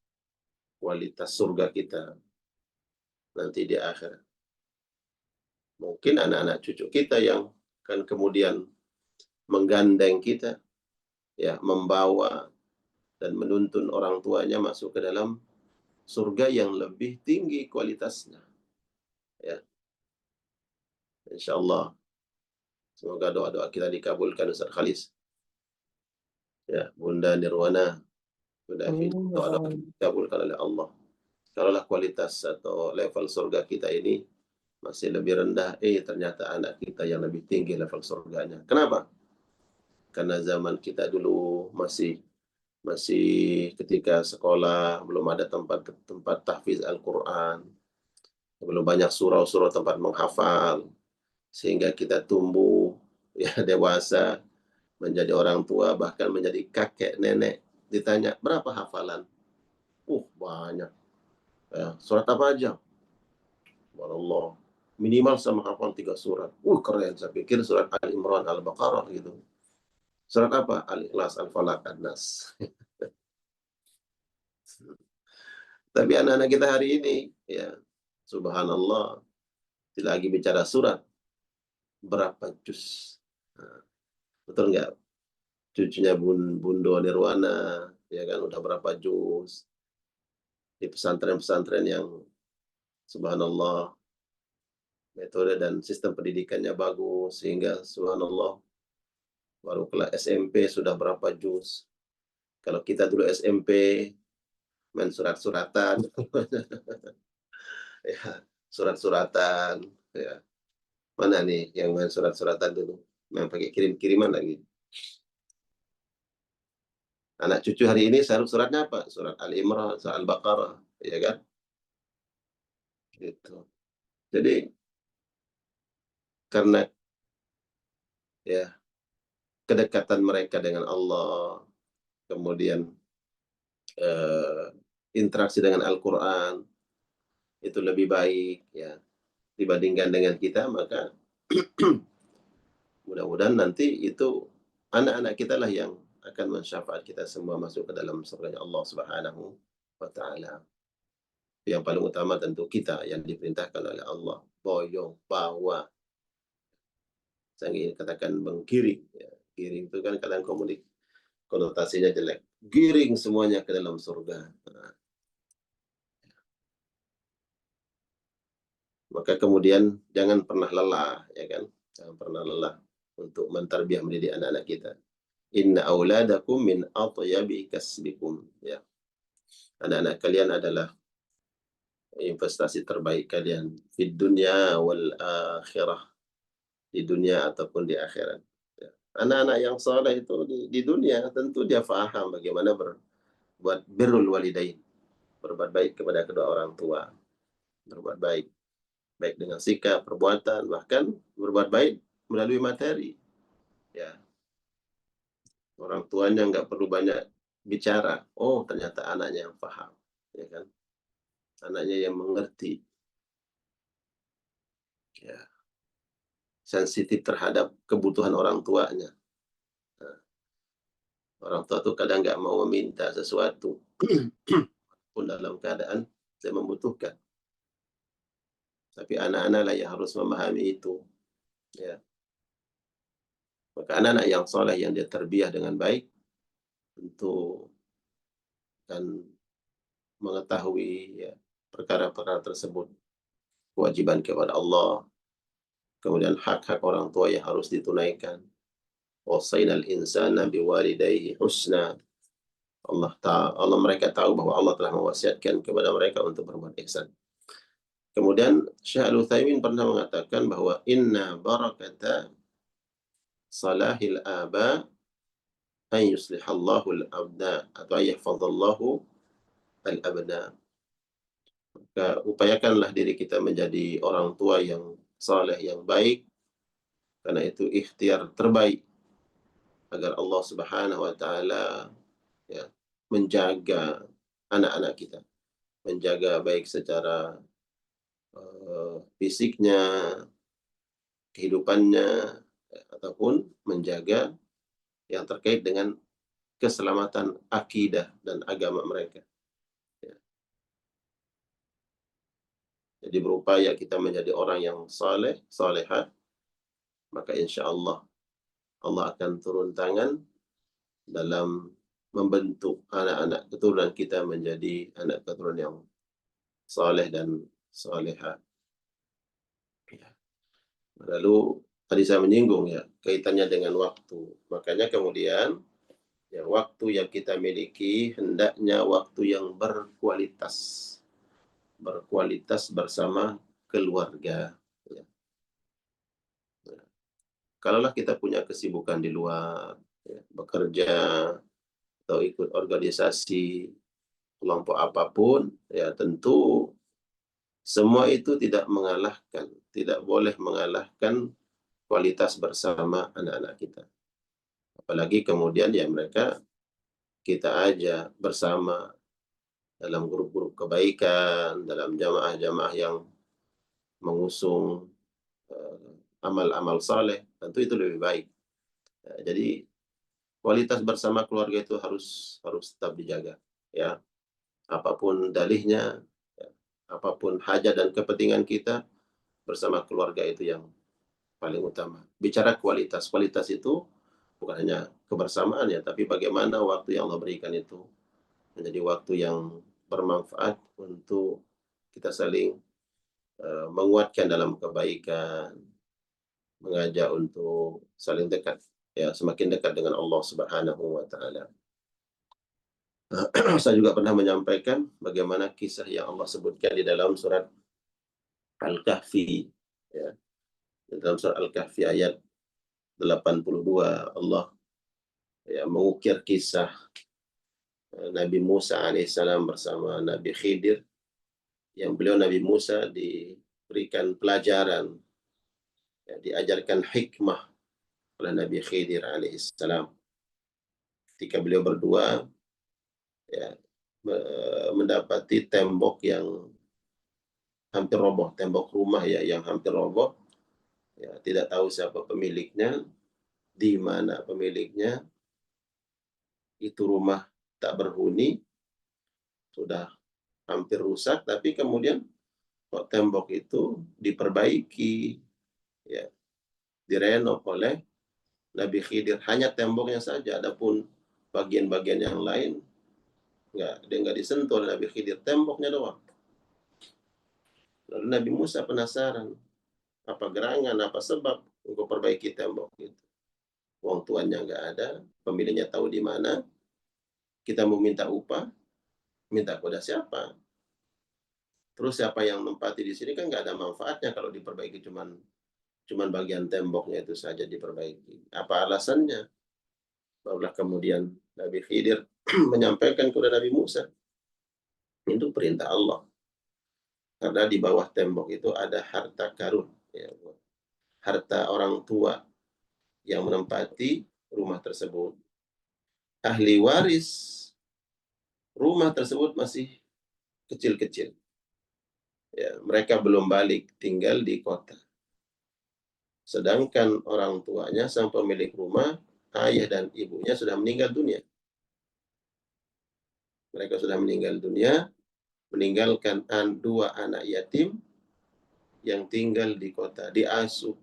surga kita nanti di akhirat. Mungkin anak-anak cucu kita yang kan kemudian menggandeng kita, ya, membawa dan menuntun orang tuanya masuk ke dalam surga yang lebih tinggi kualitasnya. Ya. Insya Allah. Semoga doa-doa kita dikabulkan Ustaz Khalis. Ya, Bunda Nirwana, Bunda Evi, doa-doa dikabulkan oleh Allah. Kalaulah kualitas atau level surga kita ini masih lebih rendah, ternyata anak kita yang lebih tinggi level surganya. Kenapa? Karena zaman kita dulu masih ketika sekolah belum ada tempat tahfiz Al-Quran, belum banyak surau-surau tempat menghafal, sehingga kita tumbuh ya dewasa menjadi orang tua, bahkan menjadi kakek nenek, ditanya berapa hafalan, banyak, ya, surat apa aja, wallah, minimal sama hafal 3 surat, keren, saya pikir surat Al-Imran, Al-Baqarah gitu. Surat apa? Al-Ikhlas, Al-Falaq, An-Nas. Tapi anak-anak kita hari ini, ya, subhanallah, tidak lagi bicara surat, berapa juz. Nah, betul nggak? Cucunya Bundo Nirwana, ya kan, udah berapa juz. Di pesantren-pesantren yang subhanallah, metode dan sistem pendidikannya bagus, sehingga subhanallah baru kelas SMP sudah berapa juz. Kalau kita dulu SMP main surat-suratan, ya, surat-suratan, ya. Mana nih yang main surat-suratan dulu? Main pakai kirim-kiriman lagi. Anak cucu hari ini suratnya apa? Surat Al-Imran, surat Al-Baqarah, ya kan? Gitu. Jadi karena ya kedekatan mereka dengan Allah, kemudian interaksi dengan Al-Quran itu lebih baik ya dibandingkan dengan kita, maka mudah-mudahan nanti itu anak-anak kita lah yang akan mensyafaat kita semua masuk ke dalam surganya Allah Subhanahu wa Ta'ala. Yang paling utama tentu kita yang diperintahkan oleh Allah, boyong, bawa, saya ingin katakan menggiring. Ya. Giring itu kan kadang konotasinya jelek. Giring semuanya ke dalam surga. Nah, maka kemudian jangan pernah lelah, ya kan? Jangan pernah lelah untuk mentarbiah mendidik anak-anak kita. Inna auladakum min atyabi kasbikum. Ya. Anak-anak kalian adalah investasi terbaik kalian di dunia wal akhirah, di dunia ataupun di akhirat. Ya. Anak-anak yang saleh itu di dunia tentu dia faham bagaimana berbuat birrul walidain, berbuat baik kepada kedua orang tua, berbuat baik dengan sikap, perbuatan, bahkan berbuat baik melalui materi. Ya, orang tuanya nggak perlu banyak bicara. Oh, ternyata anaknya yang paham, ya kan? Anaknya yang mengerti, ya, sensitif terhadap kebutuhan orang tuanya. Nah, orang tua tuh kadang nggak mau meminta sesuatu, pun dalam keadaan saya membutuhkan. Tapi anak-anak lah yang harus memahami itu. Ya. Maka anak-anak yang soleh yang dia terbiah dengan baik tentu akan mengetahui ya, perkara-perkara tersebut, kewajiban kepada Allah, kemudian hak-hak orang tua yang harus ditunaikan. Wasainal insana biwalidayhi husna. Allah mereka tahu bahwa Allah telah mewasiatkan kepada mereka untuk berbuat ihsan. Kemudian Syekh Al-Utsaimin pernah mengatakan bahwa inna barakata salahil aba an yuslihallahu al-abna atau yahfazallahu al-abna. Maka upayakanlah diri kita menjadi orang tua yang saleh, yang baik, karena itu ikhtiar terbaik agar Allah Subhanahu wa Ta'ala ya, menjaga anak-anak kita, menjaga baik secara fisiknya, kehidupannya, ataupun menjaga yang terkait dengan keselamatan akidah dan agama mereka. Ya. Jadi berupaya kita menjadi orang yang saleh, salehah, maka insya Allah Allah akan turun tangan dalam membentuk anak-anak keturunan kita menjadi anak keturunan yang saleh dan salehah. Ya. Lalu tadi saya menyinggung ya kaitannya dengan waktu. Makanya kemudian ya waktu yang kita miliki hendaknya waktu yang berkualitas bersama keluarga. Ya. Ya. Kalaulah kita punya kesibukan di luar, ya, bekerja atau ikut organisasi kelompok apapun, ya tentu semua itu tidak boleh mengalahkan kualitas bersama anak-anak kita. Apalagi kemudian ya mereka kita ajak bersama dalam grup-grup kebaikan, dalam jamaah-jamaah yang mengusung amal-amal saleh, tentu itu lebih baik. Ya, jadi kualitas bersama keluarga itu harus tetap dijaga. Ya, apapun dalihnya, ya, apapun hajat dan kepentingan kita bersama keluarga itu yang paling utama. Bicara kualitas itu bukan hanya kebersamaan ya, tapi bagaimana waktu yang Allah berikan itu menjadi waktu yang bermanfaat untuk kita saling menguatkan dalam kebaikan, mengajak untuk saling dekat, ya, semakin dekat dengan Allah Subhanahu wa taala. Saya juga pernah menyampaikan bagaimana kisah yang Allah sebutkan di dalam surat Al-Kahfi, ya. Di dalam surat Al-Kahfi ayat 82, Allah ya mengukir kisah Nabi Musa alaihissalam bersama Nabi Khidir, yang beliau Nabi Musa diberikan pelajaran, ya, diajarkan hikmah oleh Nabi Khidir alaihissalam ketika beliau berdua, ya, mendapati tembok yang hampir roboh, tembok rumah, ya, yang hampir roboh, ya, tidak tahu siapa pemiliknya, di mana pemiliknya, itu rumah tak berhuni, sudah hampir rusak, tapi kemudian kok tembok itu diperbaiki, ya, direnov oleh Nabi Khidir. Hanya temboknya saja, adapun bagian-bagian yang lain nggak disentuh oleh Nabi Khidir, temboknya doang. Lalu Nabi Musa penasaran, apa gerangan, apa sebab untuk perbaiki tembok itu? Uang tuannya nggak ada, pemiliknya tahu di mana, kita mau minta upah, minta kepada siapa? Terus siapa yang menempati di sini, kan nggak ada manfaatnya kalau diperbaiki cuman bagian temboknya itu saja diperbaiki. Apa alasannya? Barulah kemudian Nabi Khidir menyampaikan kepada Nabi Musa, itu perintah Allah. Karena di bawah tembok itu ada harta karun, ya, harta orang tua yang menempati rumah tersebut. Ahli waris rumah tersebut masih kecil-kecil. Ya, mereka belum balik tinggal di kota. Sedangkan orang tuanya, sang pemilik rumah, ayah dan ibunya sudah meninggal dunia. Mereka sudah meninggal dunia, meninggalkan dua anak yatim yang tinggal di kota, diasuh,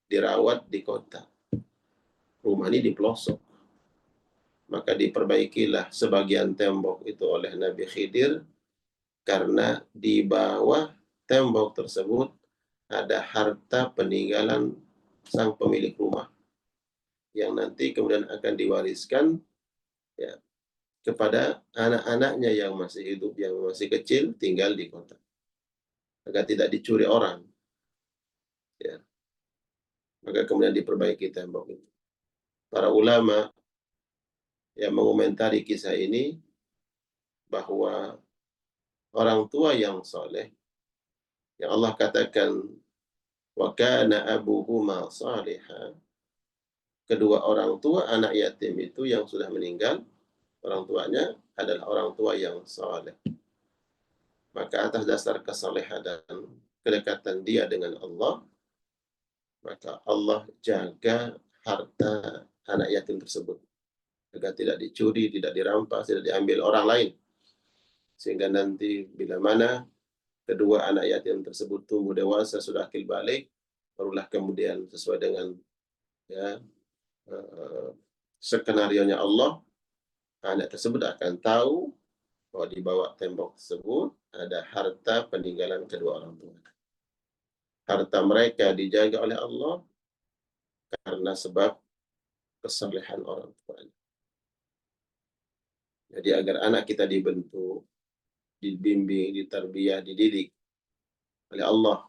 dirawat di kota. Rumah ini di pelosok. Maka diperbaikilah sebagian tembok itu oleh Nabi Khidir, karena di bawah tembok tersebut ada harta peninggalan sang pemilik rumah yang nanti kemudian akan diwariskan, ya, kepada anak-anaknya yang masih hidup, yang masih kecil tinggal di kota, agar tidak dicuri orang, ya. Maka kemudian diperbaiki tembok itu. Para ulama yang mengomentari kisah ini bahwa orang tua yang soleh, yang Allah katakan wa kana abuhuma salihah, kedua orang tua anak yatim itu yang sudah meninggal, orang tuanya adalah orang tua yang saleh. Maka atas dasar kesalehan dan kedekatan dia dengan Allah, maka Allah jaga harta anak yatim tersebut agar tidak dicuri, tidak dirampas, tidak diambil orang lain. Sehingga nanti bila mana kedua anak yatim tersebut tumbuh dewasa, sudah akil balik, barulah kemudian sesuai dengan, ya, skenario-nya Allah, anak tersebut akan tahu bahwa di bawah tembok tersebut ada harta peninggalan kedua orang tua. Harta mereka dijaga oleh Allah karena sebab kesalehan orang tuanya. Jadi agar anak kita dibentuk, dibimbing, ditarbiyah, dididik oleh Allah,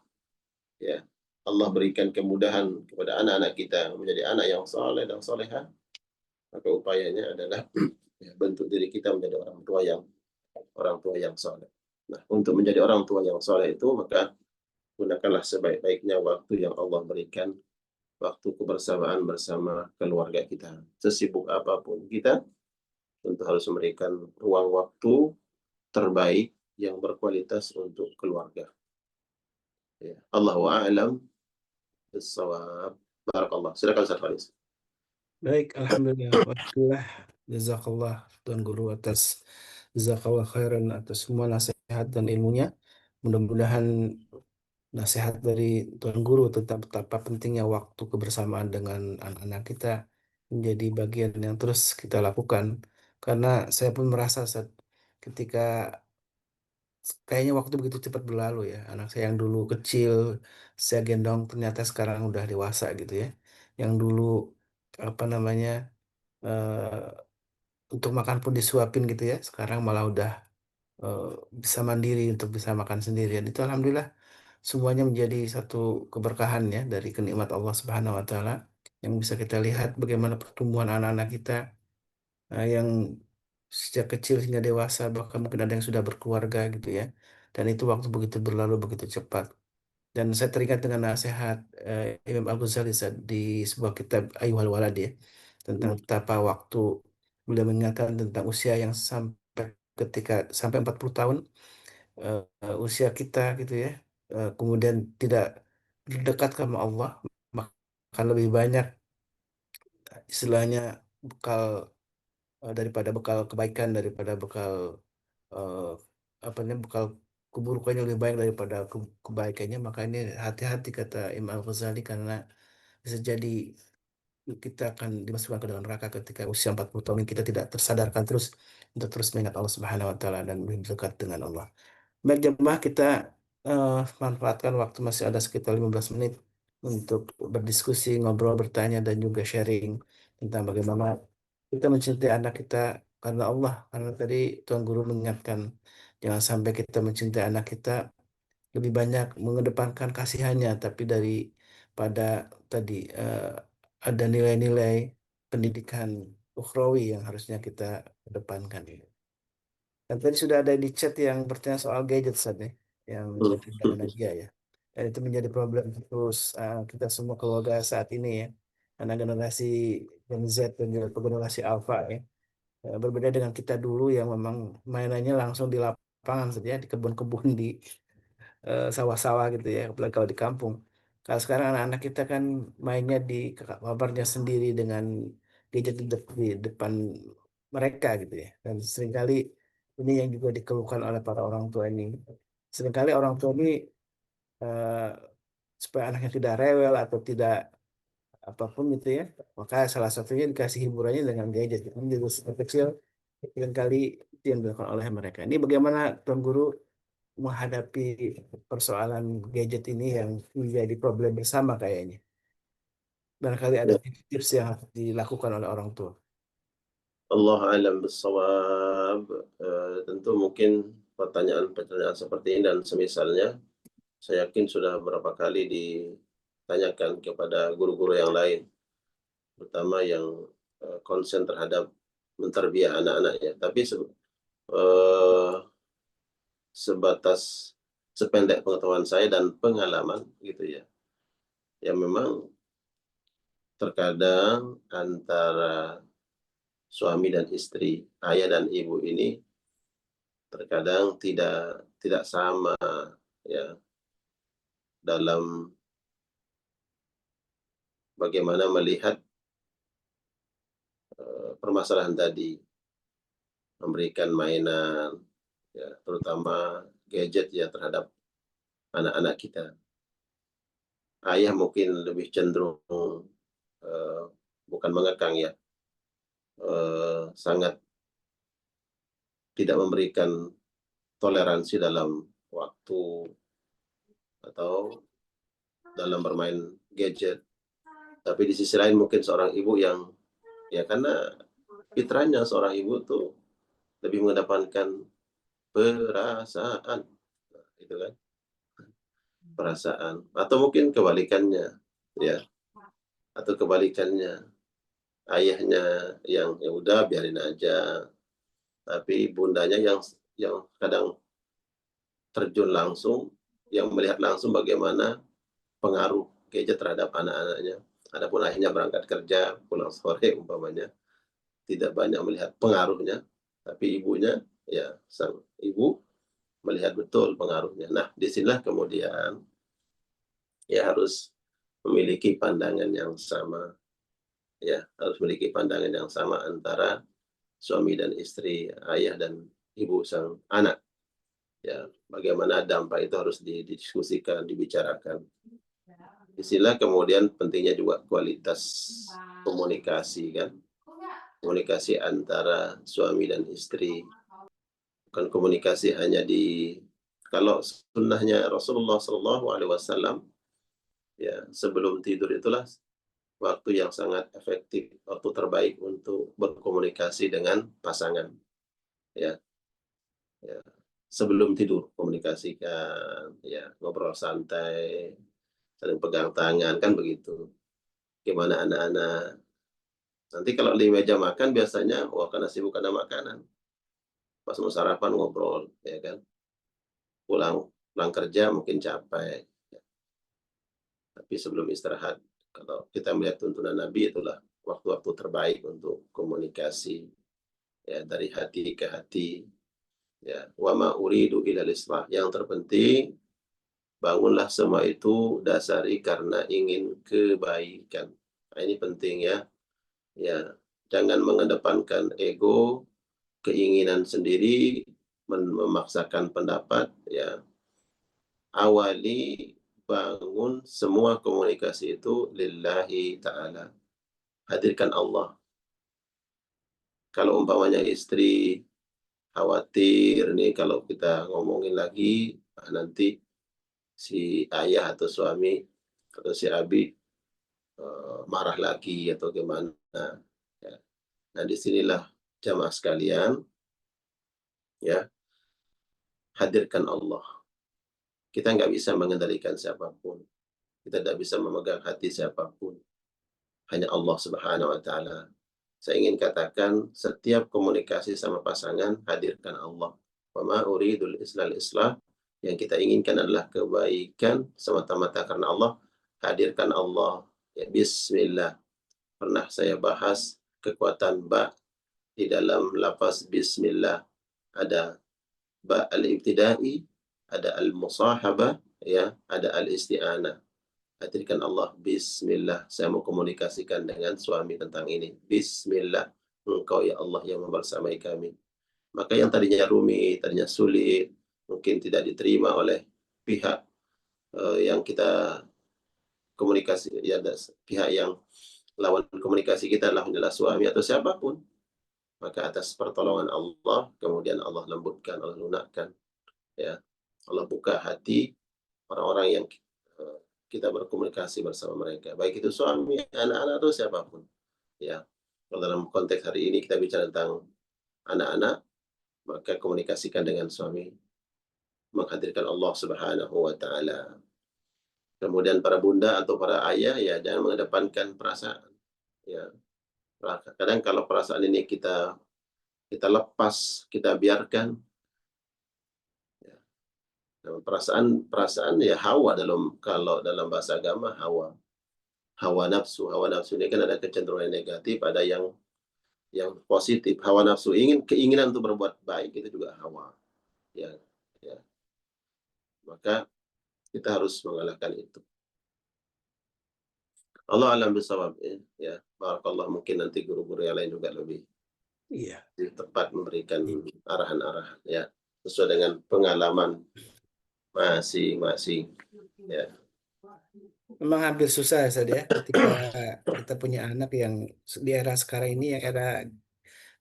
ya, Allah berikan kemudahan kepada anak-anak kita menjadi anak yang saleh dan salehah, maka upayanya adalah ya, bentuk diri kita menjadi orang tua yang saleh. Nah, untuk menjadi orang tua yang saleh itu, maka gunakanlah sebaik-baiknya waktu yang Allah berikan, waktu kebersamaan bersama keluarga kita. Sesibuk apapun kita, tentu harus memberikan ruang waktu terbaik yang berkualitas untuk keluarga. Ya. Allahu a'lam bissawab. Barakallah. Silakan Ustaz Faris. Baik, alhamdulillah. Alhamdulillah. Jazakallah Tuan Guru atas jazakallah khairan atas semua nasihat dan ilmunya. Mudah-mudahan nasihat dari Tuan Guru tentang betapa pentingnya waktu kebersamaan dengan anak-anak kita menjadi bagian yang terus kita lakukan. Karena saya pun merasa ketika kayaknya waktu begitu cepat berlalu ya. Anak saya yang dulu kecil, saya gendong ternyata sekarang udah dewasa gitu ya. Yang dulu apa namanya untuk makan pun disuapin gitu ya. Sekarang malah udah eh, bisa mandiri untuk bisa makan sendirian. Itu alhamdulillah semuanya menjadi satu keberkahan ya dari kenikmat Allah Subhanahu wa taala yang bisa kita lihat bagaimana pertumbuhan anak-anak kita yang sejak kecil hingga dewasa bahkan mungkin ada yang sudah berkeluarga gitu ya. Dan itu waktu begitu berlalu begitu cepat. Dan saya teringat dengan nasihat Imam Al-Ghazali di sebuah kitab Ayyuhal Walad ya, tentang betapa waktu beliau mengingatkan tentang usia yang sampai 40 tahun usia kita gitu ya, kemudian tidak dekat sama Allah, maka lebih banyak istilahnya bekal daripada bekal kebaikan, daripada bekal eh, apa namanya bekal keburukannya lebih baik daripada kebaikannya. Maka ini hati-hati kata Imam Al-Ghazali, karena bisa jadi kita akan dimasukkan ke dalam neraka ketika usia 40 tahun ini kita tidak tersadarkan terus untuk terus mengingat Allah Subhanahu wa taala dan lebih dekat dengan Allah. Baik jemaah, kita manfaatkan waktu masih ada sekitar 15 menit untuk berdiskusi, ngobrol, bertanya, dan juga sharing tentang bagaimana kita mencintai anak kita karena Allah. Karena tadi Tuan Guru mengingatkan, jangan sampai kita mencintai anak kita lebih banyak mengedepankan kasihannya, tapi daripada tadi ada nilai-nilai pendidikan ukhrawi yang harusnya kita kedepankan. Dan tadi sudah ada di chat yang bertanya soal gadget Ustaz ya, yang menjadi undangan Nadia ya. Dan itu menjadi problem terus kita semua keluarga saat ini ya. Karena generasi Gen Z dan juga generasi Alpha ya. Berbeda dengan kita dulu yang memang mainannya langsung di lapangan saja, di kebun-kebun, di sawah-sawah gitu ya, apalagi kalau di kampung. Kalau sekarang anak-anak kita kan mainnya di kamarnya sendiri dengan gadget di depan mereka gitu ya. Dan seringkali ini yang juga dikeluhkan oleh para orang tua ini. Seringkali orang tua ini eh, supaya anaknya tidak rewel atau tidak apapun gitu ya, maka salah satunya dikasih hiburannya dengan gadget. Jadi dari kecil seringkali itu yang dilakukan oleh mereka. Ini bagaimana Tuan Guru menghadapi persoalan gadget ini yang menjadi problem bersama kayaknya. Barangkali ada Ya, tips yang harus dilakukan oleh orang tua. Allah alam bisawab. Tentu mungkin pertanyaan-pertanyaan seperti ini dan semisalnya, saya yakin sudah beberapa kali ditanyakan kepada guru-guru yang lain, terutama yang konsen terhadap menterbiah anak-anaknya. Tapi eh, sebatas sependek pengetahuan saya dan pengalaman gitu ya, yang memang terkadang antara suami dan istri, ayah dan ibu ini terkadang tidak sama ya dalam bagaimana melihat permasalahan tadi, memberikan mainan ya, terutama gadget ya terhadap anak-anak kita. Ayah mungkin lebih cenderung uh, bukan mengekang ya, sangat tidak memberikan toleransi dalam waktu atau dalam bermain gadget. Tapi di sisi lain mungkin seorang ibu yang ya karena fitrahnya seorang ibu tuh lebih mengedepankan perasaan, gitu kan, perasaan. Atau mungkin kebalikannya, ya, atau kebalikannya, ayahnya yang ya udah biarin aja, tapi bundanya yang kadang terjun langsung, yang melihat langsung bagaimana pengaruh gadget terhadap anak-anaknya. Adapun ayahnya berangkat kerja, pulang sore umpamanya, tidak banyak melihat pengaruhnya, tapi ibunya, ya sang ibu melihat betul pengaruhnya. Nah, disinilah kemudian ya harus memiliki pandangan yang sama, ya harus memiliki pandangan yang sama antara suami dan istri, ayah dan ibu sang anak. Ya, bagaimana dampak itu harus didiskusikan, dibicarakan. Disinilah kemudian pentingnya juga kualitas komunikasi kan, komunikasi antara suami dan istri, bukan komunikasi hanya di Kalau sunnahnya Rasulullah SAW, ya sebelum tidur itulah waktu yang sangat efektif, waktu terbaik untuk berkomunikasi dengan pasangan. Ya, ya. Sebelum tidur komunikasikan, ya ngobrol santai, saling pegang tangan kan begitu. Gimana anak-anak? Nanti kalau di meja makan biasanya, wah karena sibuk ada makanan. Pas mau sarapan ngobrol, ya kan? Pulang pulang kerja mungkin capek. Tapi sebelum istirahat, kalau kita melihat tuntunan Nabi, itulah waktu-waktu terbaik untuk komunikasi, ya dari hati ke hati. Ya, wa ma uridu ilal islah. Yang terpenting, bangunlah semua itu dasari karena ingin kebaikan. Nah, ini penting ya. Ya, jangan mengedepankan ego, keinginan sendiri, memaksakan pendapat. Ya, awali bangun semua komunikasi itu lillahi ta'ala. Hadirkan Allah. Kalau umpamanya istri khawatir nih kalau kita ngomongin lagi, nanti si ayah atau suami atau si abi marah lagi atau gimana. Ya. Nah, disinilah jamaah sekalian, ya, hadirkan Allah. Kita nggak bisa mengendalikan siapapun. Kita tidak bisa memegang hati siapapun. Hanya Allah Subhanahu wa Ta'ala. Saya ingin katakan, setiap komunikasi sama pasangan, hadirkan Allah. Wa ma uridul islah. Yang kita inginkan adalah kebaikan semata-mata karena Allah. Hadirkan Allah. Ya, Bismillah. Pernah saya bahas kekuatan ba di dalam lafaz Bismillah. Ada ba al-ibtidai, ada al-musahabah, ya, ada al-isti'anah. Hadirkan Allah, Bismillah. Saya mau komunikasikan dengan suami tentang ini. Bismillah. Engkau ya Allah yang membersamai kami. Maka yang tadinya rumit, tadinya sulit, mungkin tidak diterima oleh pihak yang kita komunikasi, ya pihak yang lawan komunikasi kita adalah suami atau siapapun. Maka atas pertolongan Allah, kemudian Allah lembutkan, Allah lunakkan. Ya, Allah buka hati orang-orang yang kita berkomunikasi bersama mereka, baik itu suami, anak-anak atau siapapun. Ya, kalau dalam konteks hari ini kita bicara tentang anak-anak, maka komunikasikan dengan suami, menghadirkan Allah Subhanahu wa Ta'ala. Kemudian para bunda atau para ayah, ya jangan mengedepankan perasaan. Ya, kadang kalau perasaan ini kita lepas, kita biarkan, ya, perasaan ya hawa, kalau dalam bahasa agama hawa nafsu. Hawa nafsu ini kan ada kecenderungan negatif, ada yang positif. Hawa nafsu, keinginan untuk berbuat baik, itu juga hawa. Ya, ya. Maka kita harus mengalahkan itu. Allah alam bisawab, ya. Barakallah, mungkin nanti guru-guru yang lain juga lebih Iya. tepat memberikan arahan-arahan, ya, sesuai dengan pengalaman masing-masing. Ya. Memang hampir susah ya, Sad, ya, ketika kita punya anak yang di era sekarang ini, yang era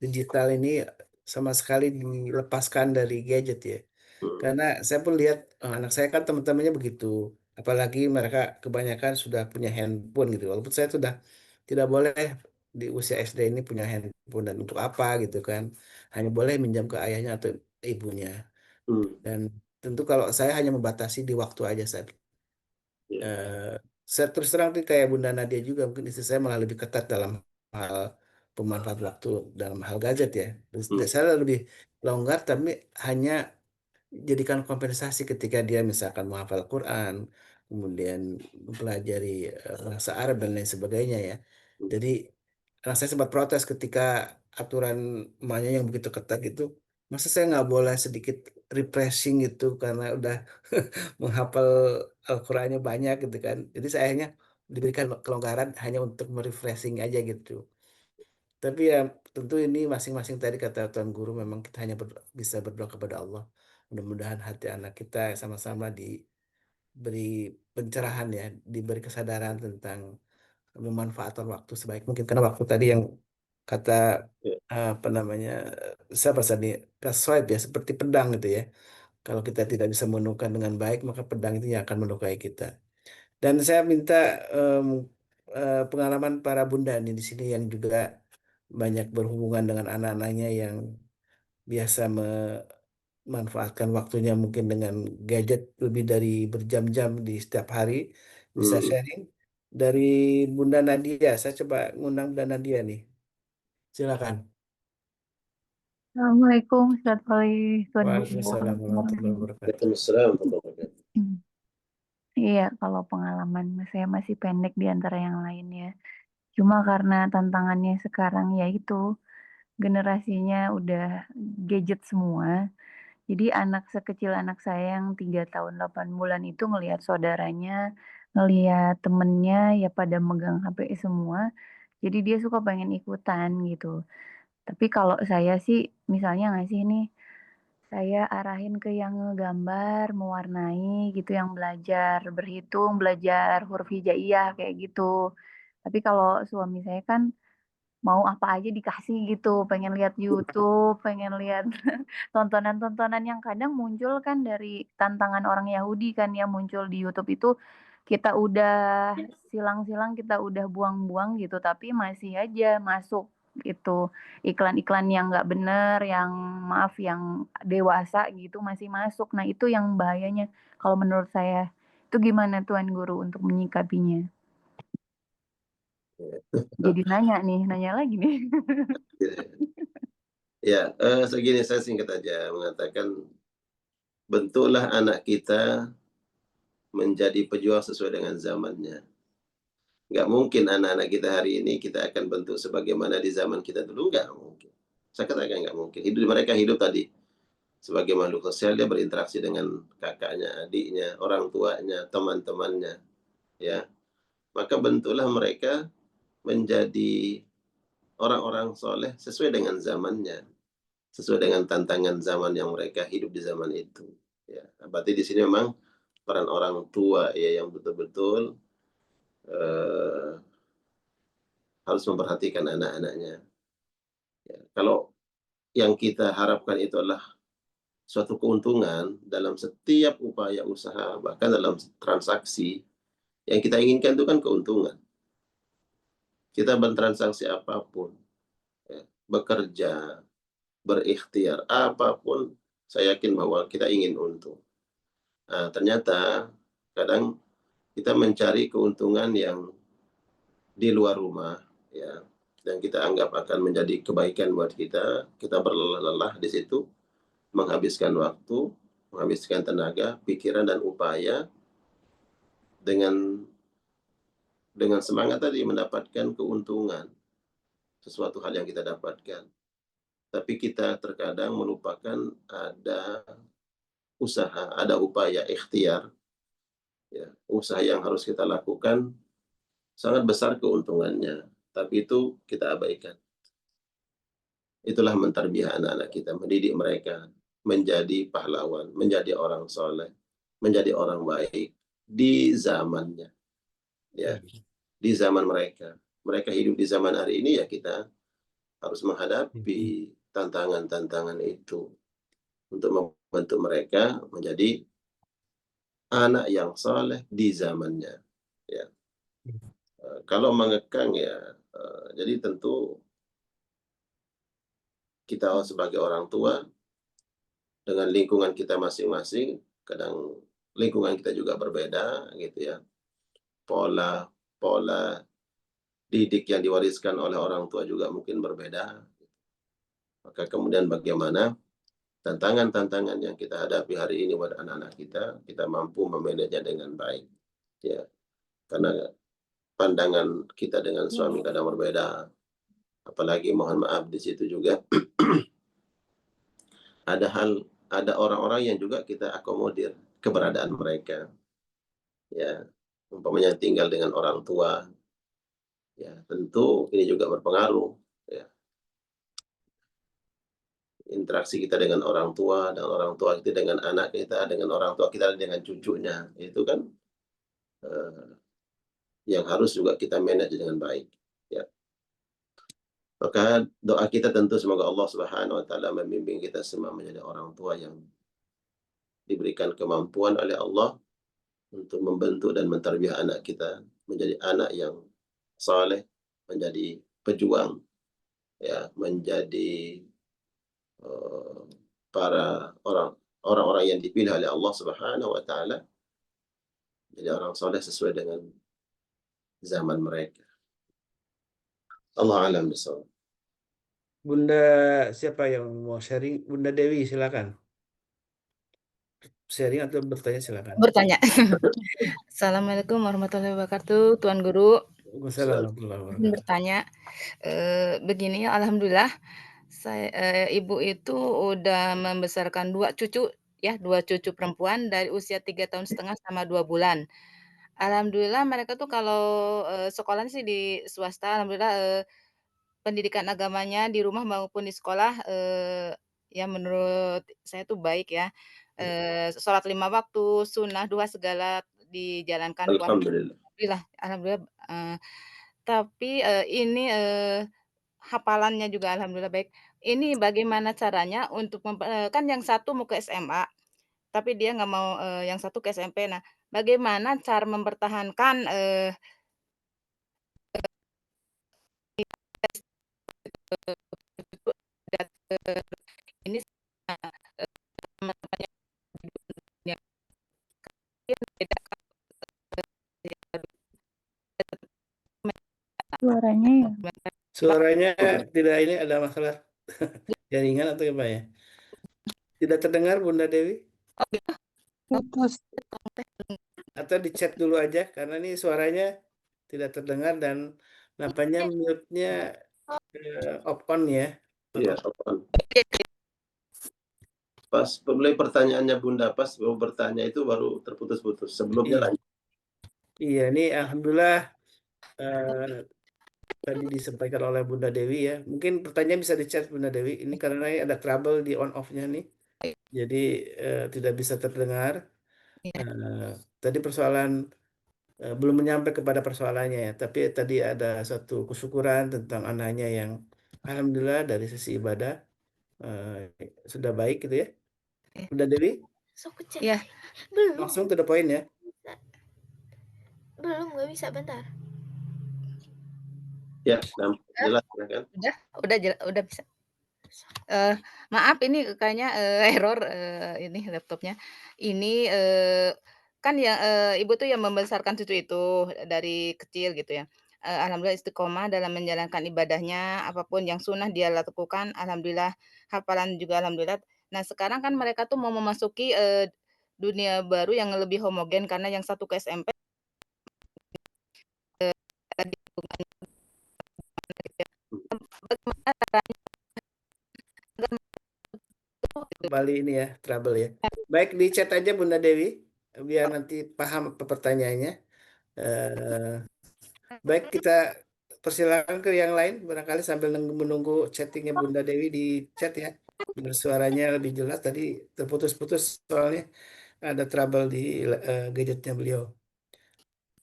digital ini, sama sekali dilepaskan dari gadget ya. Hmm. Karena saya pun lihat anak saya kan teman-temannya begitu. Apalagi mereka kebanyakan sudah punya handphone gitu. Walaupun saya sudah tidak boleh di usia SD ini punya handphone, dan untuk apa gitu kan. Hanya boleh minjam ke ayahnya atau ibunya. Hmm. Dan tentu kalau saya hanya membatasi di waktu aja saya. Ya. Saya terus terang tuh kayak Bunda Nadia juga, mungkin istri saya malah lebih ketat dalam hal pemanfaat waktu dalam hal gadget ya. Terus Hmm. saya lebih longgar, tapi hanya jadikan kompensasi ketika dia misalkan menghafal Quran, kemudian mempelajari bahasa Arab dan lain sebagainya ya. Hmm. Jadi anak saya sempat protes ketika aturan emaknya yang begitu ketat itu. Masa saya nggak boleh sedikit refreshing gitu karena udah menghafal Al-Qur'annya banyak gitu kan. Jadi saya hanya diberikan kelonggaran hanya untuk merefreshing aja gitu. Tapi ya tentu ini masing-masing, tadi kata Tuan Guru, memang kita hanya bisa berdoa kepada Allah. Mudah-mudahan hati anak kita sama-sama diberi pencerahan ya, diberi kesadaran tentang memanfaatkan waktu sebaik mungkin. Karena waktu tadi yang kata Ya. apa namanya, siapa tadi, Kak Soeb ya, seperti pedang gitu ya. Kalau kita tidak bisa menemukan dengan baik, maka pedang itu yang akan melukai kita. Dan saya minta pengalaman para bunda nih di sini yang juga banyak berhubungan dengan anak-anaknya yang biasa memanfaatkan waktunya mungkin dengan gadget lebih dari berjam-jam di setiap hari. Bisa sharing dari Bunda Nadia. Saya coba ngundang Bunda Nadia nih. Silakan. Assalamualaikum, selamat pagi Tuan Guru. Waalaikumsalam warahmatullahi wabarakatuh. Waalaikumsalam warahmatullahi wabarakatuh. Iya, kalau pengalaman saya masih pendek di antara yang lainnya. Cuma karena tantangannya sekarang yaitu generasinya udah gadget semua. Jadi anak sekecil anak saya yang 3 tahun 8 bulan itu ngelihat saudaranya, ngelihat temennya ya pada megang HP semua. Jadi dia suka pengen ikutan gitu. Tapi kalau saya sih misalnya ngasih nih, saya arahin ke yang ngegambar, mewarnai gitu, yang belajar berhitung, belajar huruf hijaiyah kayak gitu. Tapi kalau suami saya kan mau apa aja dikasih gitu, pengen lihat YouTube, pengen lihat tontonan-tontonan yang kadang muncul kan dari tantangan orang Yahudi kan yang muncul di YouTube itu kita udah silang-silang, kita udah buang-buang gitu, tapi masih aja masuk gitu iklan-iklan yang nggak bener, yang maaf yang dewasa gitu masih masuk. Nah itu yang bahayanya kalau menurut saya. Itu gimana Tuan Guru untuk menyikapinya? Jadi nanya lagi nih. Ya, segini saya singkat aja mengatakan bentuklah anak kita menjadi pejuang sesuai dengan zamannya. Nggak mungkin anak-anak kita hari ini kita akan bentuk sebagaimana di zaman kita dulu, nggak mungkin. Saya katakan nggak mungkin. Mereka hidup tadi sebagai makhluk sosial, dia berinteraksi dengan kakaknya, adiknya, orang tuanya, teman-temannya, ya. Maka bentuklah mereka menjadi orang-orang soleh sesuai dengan zamannya, sesuai dengan tantangan zaman yang mereka hidup di zaman itu. Ya, berarti di sini memang peran orang tua ya yang betul-betul harus memperhatikan anak-anaknya. Ya, kalau yang kita harapkan itu adalah suatu keuntungan dalam setiap upaya usaha, bahkan dalam transaksi, yang kita inginkan itu kan keuntungan. Kita bertransaksi apapun, ya, bekerja, berikhtiar, apapun, saya yakin bahwa kita ingin untung. Nah, ternyata kadang kita mencari keuntungan yang di luar rumah, ya, dan kita anggap akan menjadi kebaikan buat kita. Kita berlelah-lelah di situ, menghabiskan waktu, menghabiskan tenaga, pikiran, dan upaya dengan semangat tadi mendapatkan keuntungan, sesuatu hal yang kita dapatkan. Tapi kita terkadang melupakan ada usaha, ada upaya ikhtiar, ya, usaha yang harus kita lakukan sangat besar keuntungannya, tapi itu kita abaikan. Itulah mentarbiah anak-anak kita, mendidik mereka menjadi pahlawan, menjadi orang soleh, menjadi orang baik di zamannya, ya, di zaman mereka. Mereka hidup di zaman hari ini, ya kita harus menghadapi tantangan-tantangan itu untuk membantu mereka menjadi anak yang soleh di zamannya. Ya. Kalau mengekang ya, jadi tentu kita sebagai orang tua dengan lingkungan kita masing-masing, kadang lingkungan kita juga berbeda gitu ya. Pola didik yang diwariskan oleh orang tua juga mungkin berbeda. Maka kemudian bagaimana tantangan-tantangan yang kita hadapi hari ini buat anak-anak kita mampu memanajenya dengan baik. Ya. Karena pandangan kita dengan suami kadang berbeda. Apalagi mohon maaf di situ juga ada orang-orang yang juga kita akomodir keberadaan mereka. Ya, umpamanya tinggal dengan orang tua. Ya, tentu ini juga berpengaruh, ya. Interaksi kita dengan orang tua, dan orang tua kita dengan anak kita, dengan orang tua kita dengan cucunya, itu kan yang harus juga kita manage dengan baik, ya. Maka doa kita tentu semoga Allah Subhanahu wa taala membimbing kita semua menjadi orang tua yang diberikan kemampuan oleh Allah untuk membentuk dan menterbiah anak kita menjadi anak yang saleh, menjadi pejuang, ya, menjadi eh, para orang-orang yang dipilih oleh Allah Subhanahu wa taala jadi orang saleh sesuai dengan zaman mereka. Allah alam bisawab. Bunda siapa yang mau sharing? Bunda Dewi, silakan. Sharing atau bertanya silakan. Bertanya. Assalamualaikum warahmatullahi wabarakatuh, Tuan Guru. Waalaikumsalam warahmatullahi Izin wabarakatuh. bertanya, begini ya, alhamdulillah ibu itu udah membesarkan 2 cucu ya, 2 cucu perempuan dari usia 3,5 tahun sama 2 bulan. Alhamdulillah mereka tuh kalau, sekolahnya sih di swasta, alhamdulillah, pendidikan agamanya di rumah maupun di sekolah, ya menurut saya tuh baik ya. Sholat 5 waktu, sunnah 2 segala dijalankan, puasa Alhamdulillah. alhamdulillah alhamdulillah, tapi, ini, hafalannya juga alhamdulillah baik. Ini bagaimana caranya untuk kan yang satu mau ke SMA, tapi dia nggak mau, yang satu ke SMP. Nah, bagaimana cara mempertahankan, ini teman-temannya yang beda Suaranya ya. Suaranya tidak ini ada masalah jaringan atau apa ya? Tidak terdengar Bunda Dewi? Putus. Atau di chat dulu aja karena ini suaranya tidak terdengar dan nampaknya mute-nya off on ya. Iya, apaan? Pas mulai pertanyaannya Bunda, pas mau bertanya itu baru terputus-putus. Sebelumnya Iya. lanjut. Iya, ini alhamdulillah tadi disampaikan oleh Bunda Dewi ya. Mungkin pertanyaan bisa di chat Bunda Dewi. Ini karena ini ada trouble di on off-nya nih. Jadi tidak bisa terdengar. Iya. Tadi persoalan belum menyampai kepada persoalannya ya. Tapi tadi ada satu kesyukuran tentang anaknya yang alhamdulillah dari sisi ibadah sudah baik gitu ya. Bunda Dewi Iya. langsung to the point ya. Belum, nggak bisa, bentar. Ya, jelas kan? Udah bisa. Maaf ini kayaknya, error, ini laptopnya. Ini, kan ya, Ibu tuh yang membesarkan cucu itu dari kecil gitu ya. Alhamdulillah istiqomah dalam menjalankan ibadahnya, apapun yang sunnah dia lakukan, alhamdulillah, hafalan juga alhamdulillah. Nah sekarang kan mereka tuh mau memasuki, dunia baru yang lebih homogen karena yang satu ke SMP, bagaimana caranya Kembali ini ya trouble ya. Baik di chat aja Bunda Dewi biar nanti paham apa pertanyaannya. Eh, Baik kita persilakan ke yang lain barangkali sambil menunggu chattingnya Bunda Dewi di chat ya. Biar suaranya lebih jelas tadi terputus-putus soalnya ada trouble di gadgetnya beliau.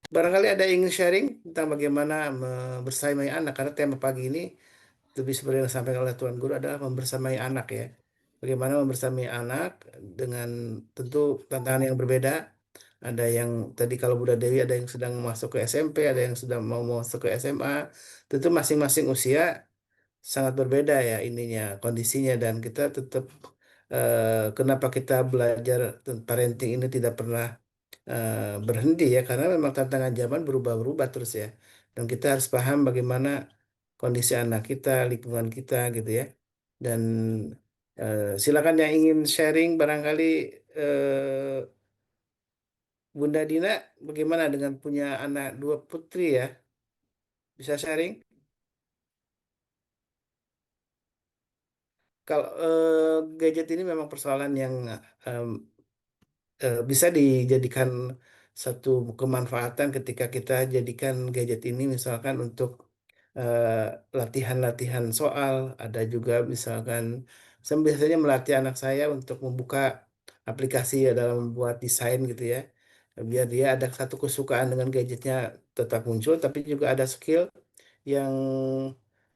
Barangkali ada yang ingin sharing tentang bagaimana membersamai anak karena tema pagi ini lebih seperti yang disampaikan oleh Tuan Guru adalah membersamai anak ya. Bagaimana membersamai anak dengan tentu tantangan yang berbeda. Ada yang tadi kalau Bunda Dewi ada yang sedang masuk ke SMP, ada yang sedang mau masuk ke SMA. Tentu masing-masing usia sangat berbeda ya ininya kondisinya dan kita tetap kenapa kita belajar parenting ini tidak pernah berhenti ya karena memang tantangan zaman berubah-ubah terus ya dan kita harus paham bagaimana kondisi anak kita, lingkungan kita gitu ya. Dan silakan yang ingin sharing barangkali Bunda Dina bagaimana dengan punya anak dua putri ya? Bisa sharing? Kalau gadget ini memang persoalan yang em, bisa dijadikan satu kemanfaatan ketika kita jadikan gadget ini misalkan untuk latihan-latihan soal, ada juga misalkan saya biasanya melatih anak saya untuk membuka aplikasi ya dalam membuat desain gitu ya, biar dia ada satu kesukaan dengan gadgetnya tetap muncul, tapi juga ada skill yang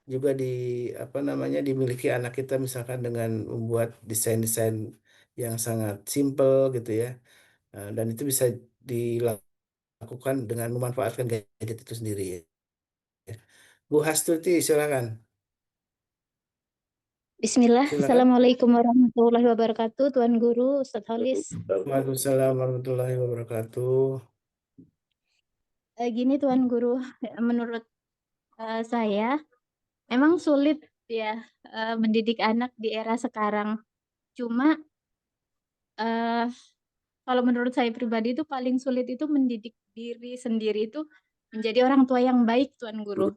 juga di apa namanya dimiliki anak kita misalkan dengan membuat desain-desain yang sangat simple gitu ya. Dan itu bisa dilakukan dengan memanfaatkan gadget itu sendiri ya. Bu Hastuti, silakan. Bismillah, Silakan. Assalamualaikum warahmatullahi wabarakatuh, Tuan Guru, Ustadz Holis. Waalaikumsalam warahmatullahi wabarakatuh. Gini Tuan Guru, menurut saya memang sulit ya mendidik anak di era sekarang. Cuma eh, kalau menurut saya pribadi itu paling sulit itu mendidik diri sendiri itu menjadi orang tua yang baik, Tuan Guru.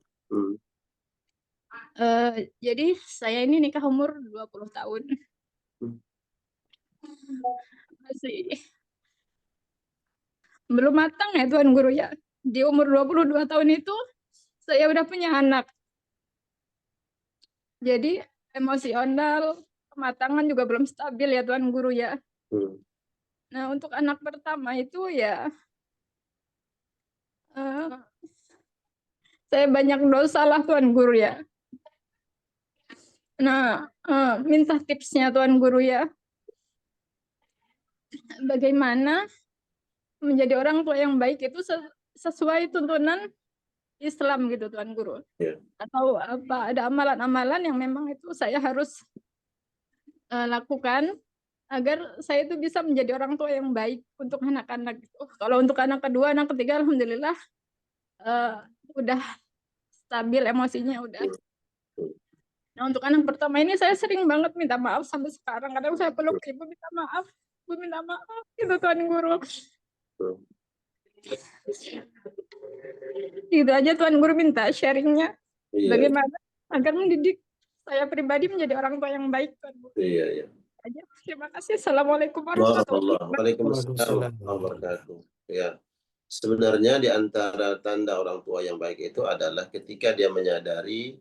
Jadi saya ini nikah umur 20 tahun. Masih belum matang ya Tuan Guru ya. Di umur 22 tahun itu saya udah punya anak. Jadi emosional, kematangan juga belum stabil ya Tuan Guru ya. Nah untuk anak pertama itu ya saya banyak dosa lah Tuan Guru ya. Nah minta tipsnya Tuan Guru ya. Bagaimana menjadi orang tua yang baik itu sesuai tuntunan Islam gitu Tuan Guru. Atau apa ada amalan-amalan yang memang itu saya harus lakukan agar saya itu bisa menjadi orang tua yang baik untuk anak-anak gitu. Kalau untuk anak kedua, anak ketiga alhamdulillah udah stabil emosinya udah. Nah untuk anak pertama ini saya sering banget minta maaf sampai sekarang. Kadang saya peluk ibu minta maaf, ibu minta maaf gitu Tuan Guru. Itu aja Tuan Guru minta sharingnya. Bagaimana agar mendidik saya pribadi menjadi orang tua yang baik Tuan Guru. Iya. Aja. Terima kasih. Assalamualaikum warahmatullahi wabarakatuh. Waalaikumsalam warahmatullahi wabarakatuh. Ya. Sebenarnya di antara tanda orang tua yang baik itu adalah ketika dia menyadari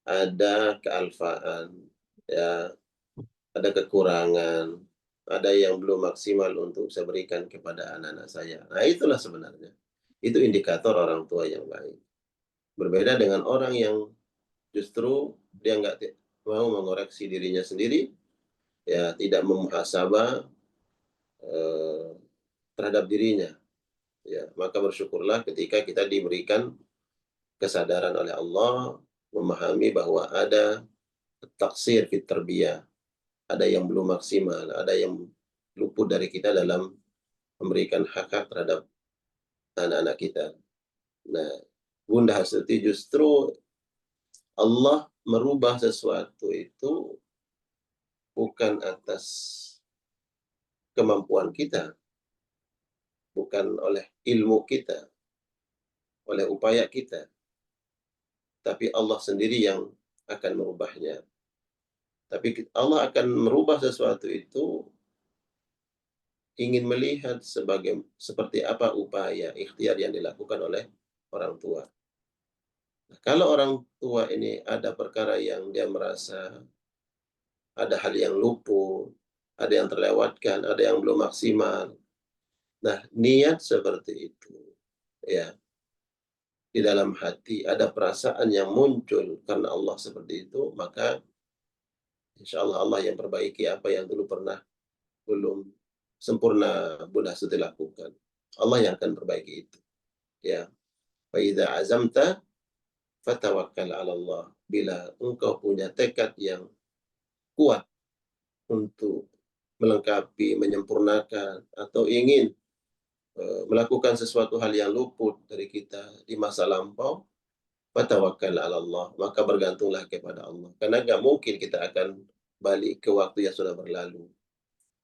ada kealfaan, ya, ada kekurangan, ada yang belum maksimal untuk saya berikan kepada anak-anak saya. Nah, itulah sebenarnya. Itu indikator orang tua yang baik. Berbeda dengan orang yang justru dia nggak mau mengoreksi dirinya sendiri, ya tidak memuhasabah terhadap dirinya. Ya, maka bersyukurlah ketika kita diberikan kesadaran oleh Allah, memahami bahwa ada taksir fit tarbiyah, ada yang belum maksimal, ada yang luput dari kita dalam memberikan hak-hak terhadap anak-anak kita. Nah, Bunda Hastuti, justru Allah merubah sesuatu itu bukan atas kemampuan kita, bukan oleh ilmu kita, oleh upaya kita, tapi Allah sendiri yang akan merubahnya. Tapi Allah akan merubah sesuatu itu ingin melihat seperti apa upaya ikhtiar yang dilakukan oleh orang tua. Nah, kalau orang tua ini ada perkara yang dia merasa ada hal yang luput, ada yang terlewatkan, ada yang belum maksimal. Nah, niat seperti itu, ya, di dalam hati ada perasaan yang muncul karena Allah seperti itu, maka insya Allah Allah yang perbaiki apa yang dulu pernah belum sempurna Bunda Hastuti lakukan. Allah yang akan perbaiki itu. Ya. Fa idza azamta fatawakkal 'ala Allah. Bila engkau punya tekad yang kuat untuk melengkapi, menyempurnakan atau ingin melakukan sesuatu hal yang luput dari kita di masa lampau, fatawakkal 'ala Allah, maka bergantunglah kepada Allah. Karena nggak mungkin kita akan balik ke waktu yang sudah berlalu.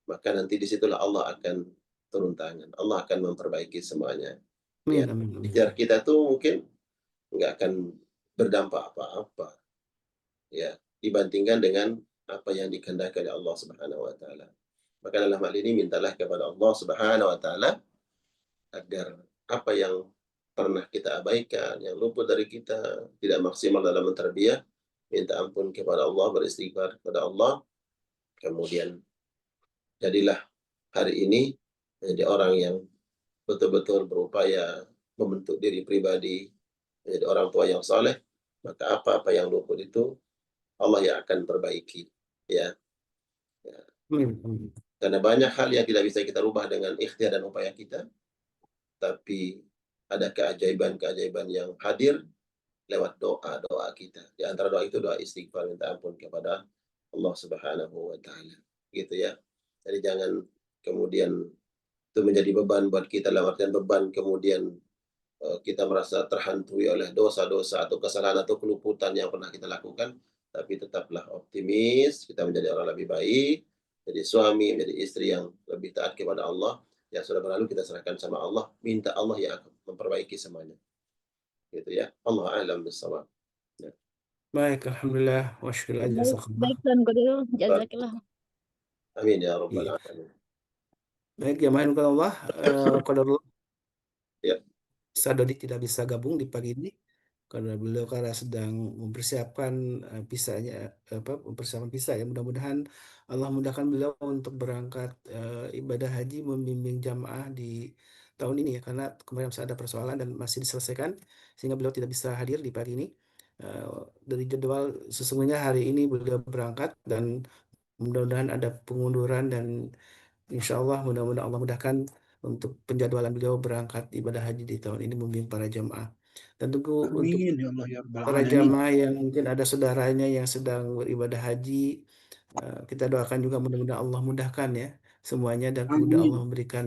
Maka nanti disitulah Allah akan turun tangan. Allah akan memperbaiki semuanya. Ya, ikhtiar kita tuh mungkin nggak akan berdampak apa-apa, ya, dibandingkan dengan apa yang dikehendaki oleh Allah Subhanahu Wa Taala. Maka dalam hal ini mintalah kepada Allah Subhanahu Wa Taala agar apa yang pernah kita abaikan, yang luput dari kita, tidak maksimal dalam mentarbiyah, minta ampun kepada Allah, beristighfar kepada Allah, kemudian jadilah hari ini menjadi orang yang betul-betul berupaya membentuk diri pribadi menjadi orang tua yang saleh, maka apa-apa yang luput itu Allah yang akan perbaiki, ya. Karena banyak hal yang tidak bisa kita rubah dengan ikhtiar dan upaya kita, tapi ada keajaiban-keajaiban yang hadir lewat doa-doa kita. Di antara doa itu doa istighfar, minta ampun kepada Allah Subhanahu wa taala. Gitu ya. Jadi jangan kemudian itu menjadi beban buat kita, dalam artian beban kemudian kita merasa terhantui oleh dosa-dosa atau kesalahan atau keluputan yang pernah kita lakukan, tapi tetaplah optimis, kita menjadi orang lebih baik, jadi suami, menjadi istri yang lebih taat kepada Allah. Yang sudah berlalu kita serahkan sama Allah, minta Allah yang akan memperbaiki semuanya. Gitu ya. Allah a'lam bissawab. Ya. Baik, alhamdulillah wa syukur Baik, jazakallah. baik Tuan Guru, jazakillah. Amin ya rabbal Iya. alamin. Baik, jamaah yang dimuliakan Allah, qadarullah Ya. Ustaz Dodi tidak bisa gabung di pagi ini karena sedang mempersiapkan mempersiapkan visa ya. Mudah-mudahan Allah mudahkan beliau untuk berangkat ibadah haji, membimbing jamaah di tahun ini ya, karena kemarin masih ada persoalan dan masih diselesaikan sehingga beliau tidak bisa hadir di pagi ini. Dari jadwal sesungguhnya hari ini beliau berangkat dan mudah-mudahan ada pengunduran dan insya Allah mudah-mudahan Allah mudahkan untuk penjadwalan beliau berangkat ibadah haji di tahun ini membimbing para jamaah. Dan tunggu untuk Amin ya Allah ya Rabbal para Alamin. jamaah yang mungkin ada saudaranya yang sedang beribadah haji, kita doakan juga mudah-mudahan Allah mudahkan ya semuanya dan kemudian Allah Amin. memberikan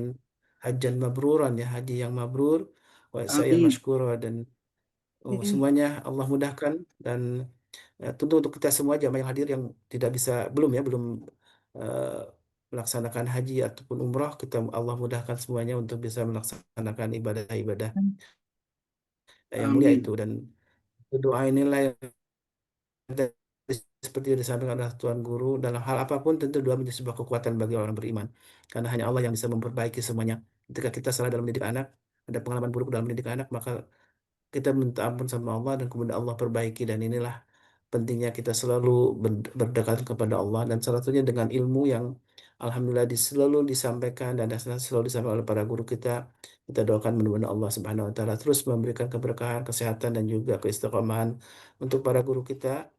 hajan mabruran ya, haji yang mabrur, wa sa'yan Amin. mashkura dan semuanya Allah mudahkan dan tentu untuk kita semua jamaah yang hadir yang belum eh, melaksanakan haji ataupun umrah, kita Allah mudahkan semuanya untuk bisa melaksanakan ibadah-ibadah yang mulia Amin. itu. Dan doa inilah yang seperti yang disampaikan oleh Tuan Guru, dalam hal apapun tentu doa menjadi sebuah kekuatan bagi orang beriman karena hanya Allah yang bisa memperbaiki semuanya. Ketika kita salah dalam mendidik anak, ada pengalaman buruk dalam mendidik anak, maka kita minta ampun sama Allah dan kemudian Allah perbaiki. Dan inilah pentingnya kita selalu berdekat kepada Allah, dan salah satunya dengan ilmu yang alhamdulillah selalu disampaikan dan selalu disampaikan oleh para guru kita. Kita doakan mudah-mudahan Allah Subhanahu wa taala terus memberikan keberkahan, kesehatan dan juga keistiqomahan untuk para guru kita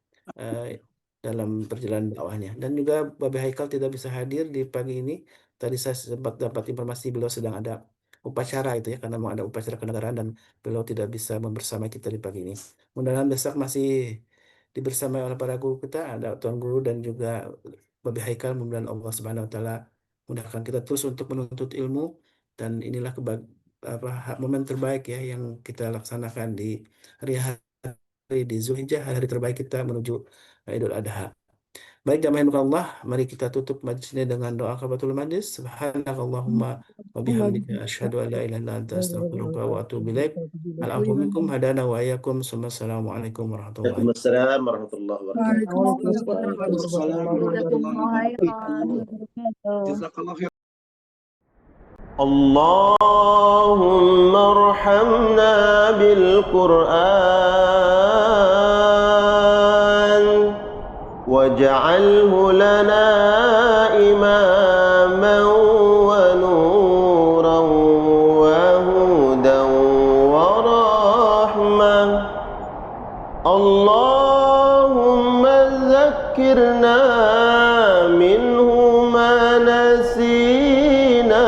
dalam perjalanan dakwahnya. Dan juga Babe Haikal tidak bisa hadir di pagi ini. Tadi saya sempat dapat informasi beliau sedang ada upacara itu ya, karena mau ada upacara kenegaraan dan beliau tidak bisa bersama kita di pagi ini. Mudah-mudahan besok masih dibersamai oleh para guru kita, ada Tuan Guru dan juga Babi Haikal. Mudah-mudahan Allah Subhanahu wa taala mudahkan kita terus untuk menuntut ilmu, dan inilah momen terbaik ya yang kita laksanakan di hari di Zulhijjah, hari terbaik kita menuju Idul Adha. Baik jamaah yang Allah, mari kita tutup majlis ini dengan doa kafaratul majlis. Subhanakallahumma wa bihamdika asyhadu an la ilaha illa anta astaghfiruka wa atubu ilaik. Al-afwu minkum hadana wa iyyakum. Assalamualaikum warahmatullahi Waalaikumsalam warahmatullahi wabarakatuh. Waalaikumsalam warahmatullahi wabarakatuh. Jazakallah khair. اللهم ارحمنا بالقرآن واجعله لنا إماما ونورا وهدى ورحمة. اللهم ذكرنا منه ما نسينا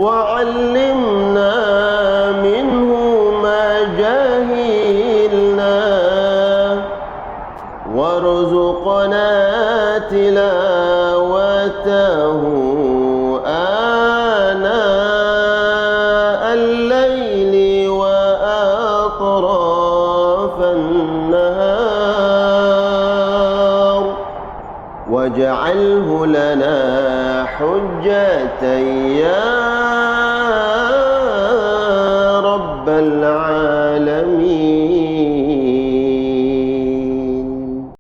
وعلمنا منه ما جهلنا وارزقنا تلاوته آناء الليل وأطراف النهار واجعله لنا حجة يا رب العالمين.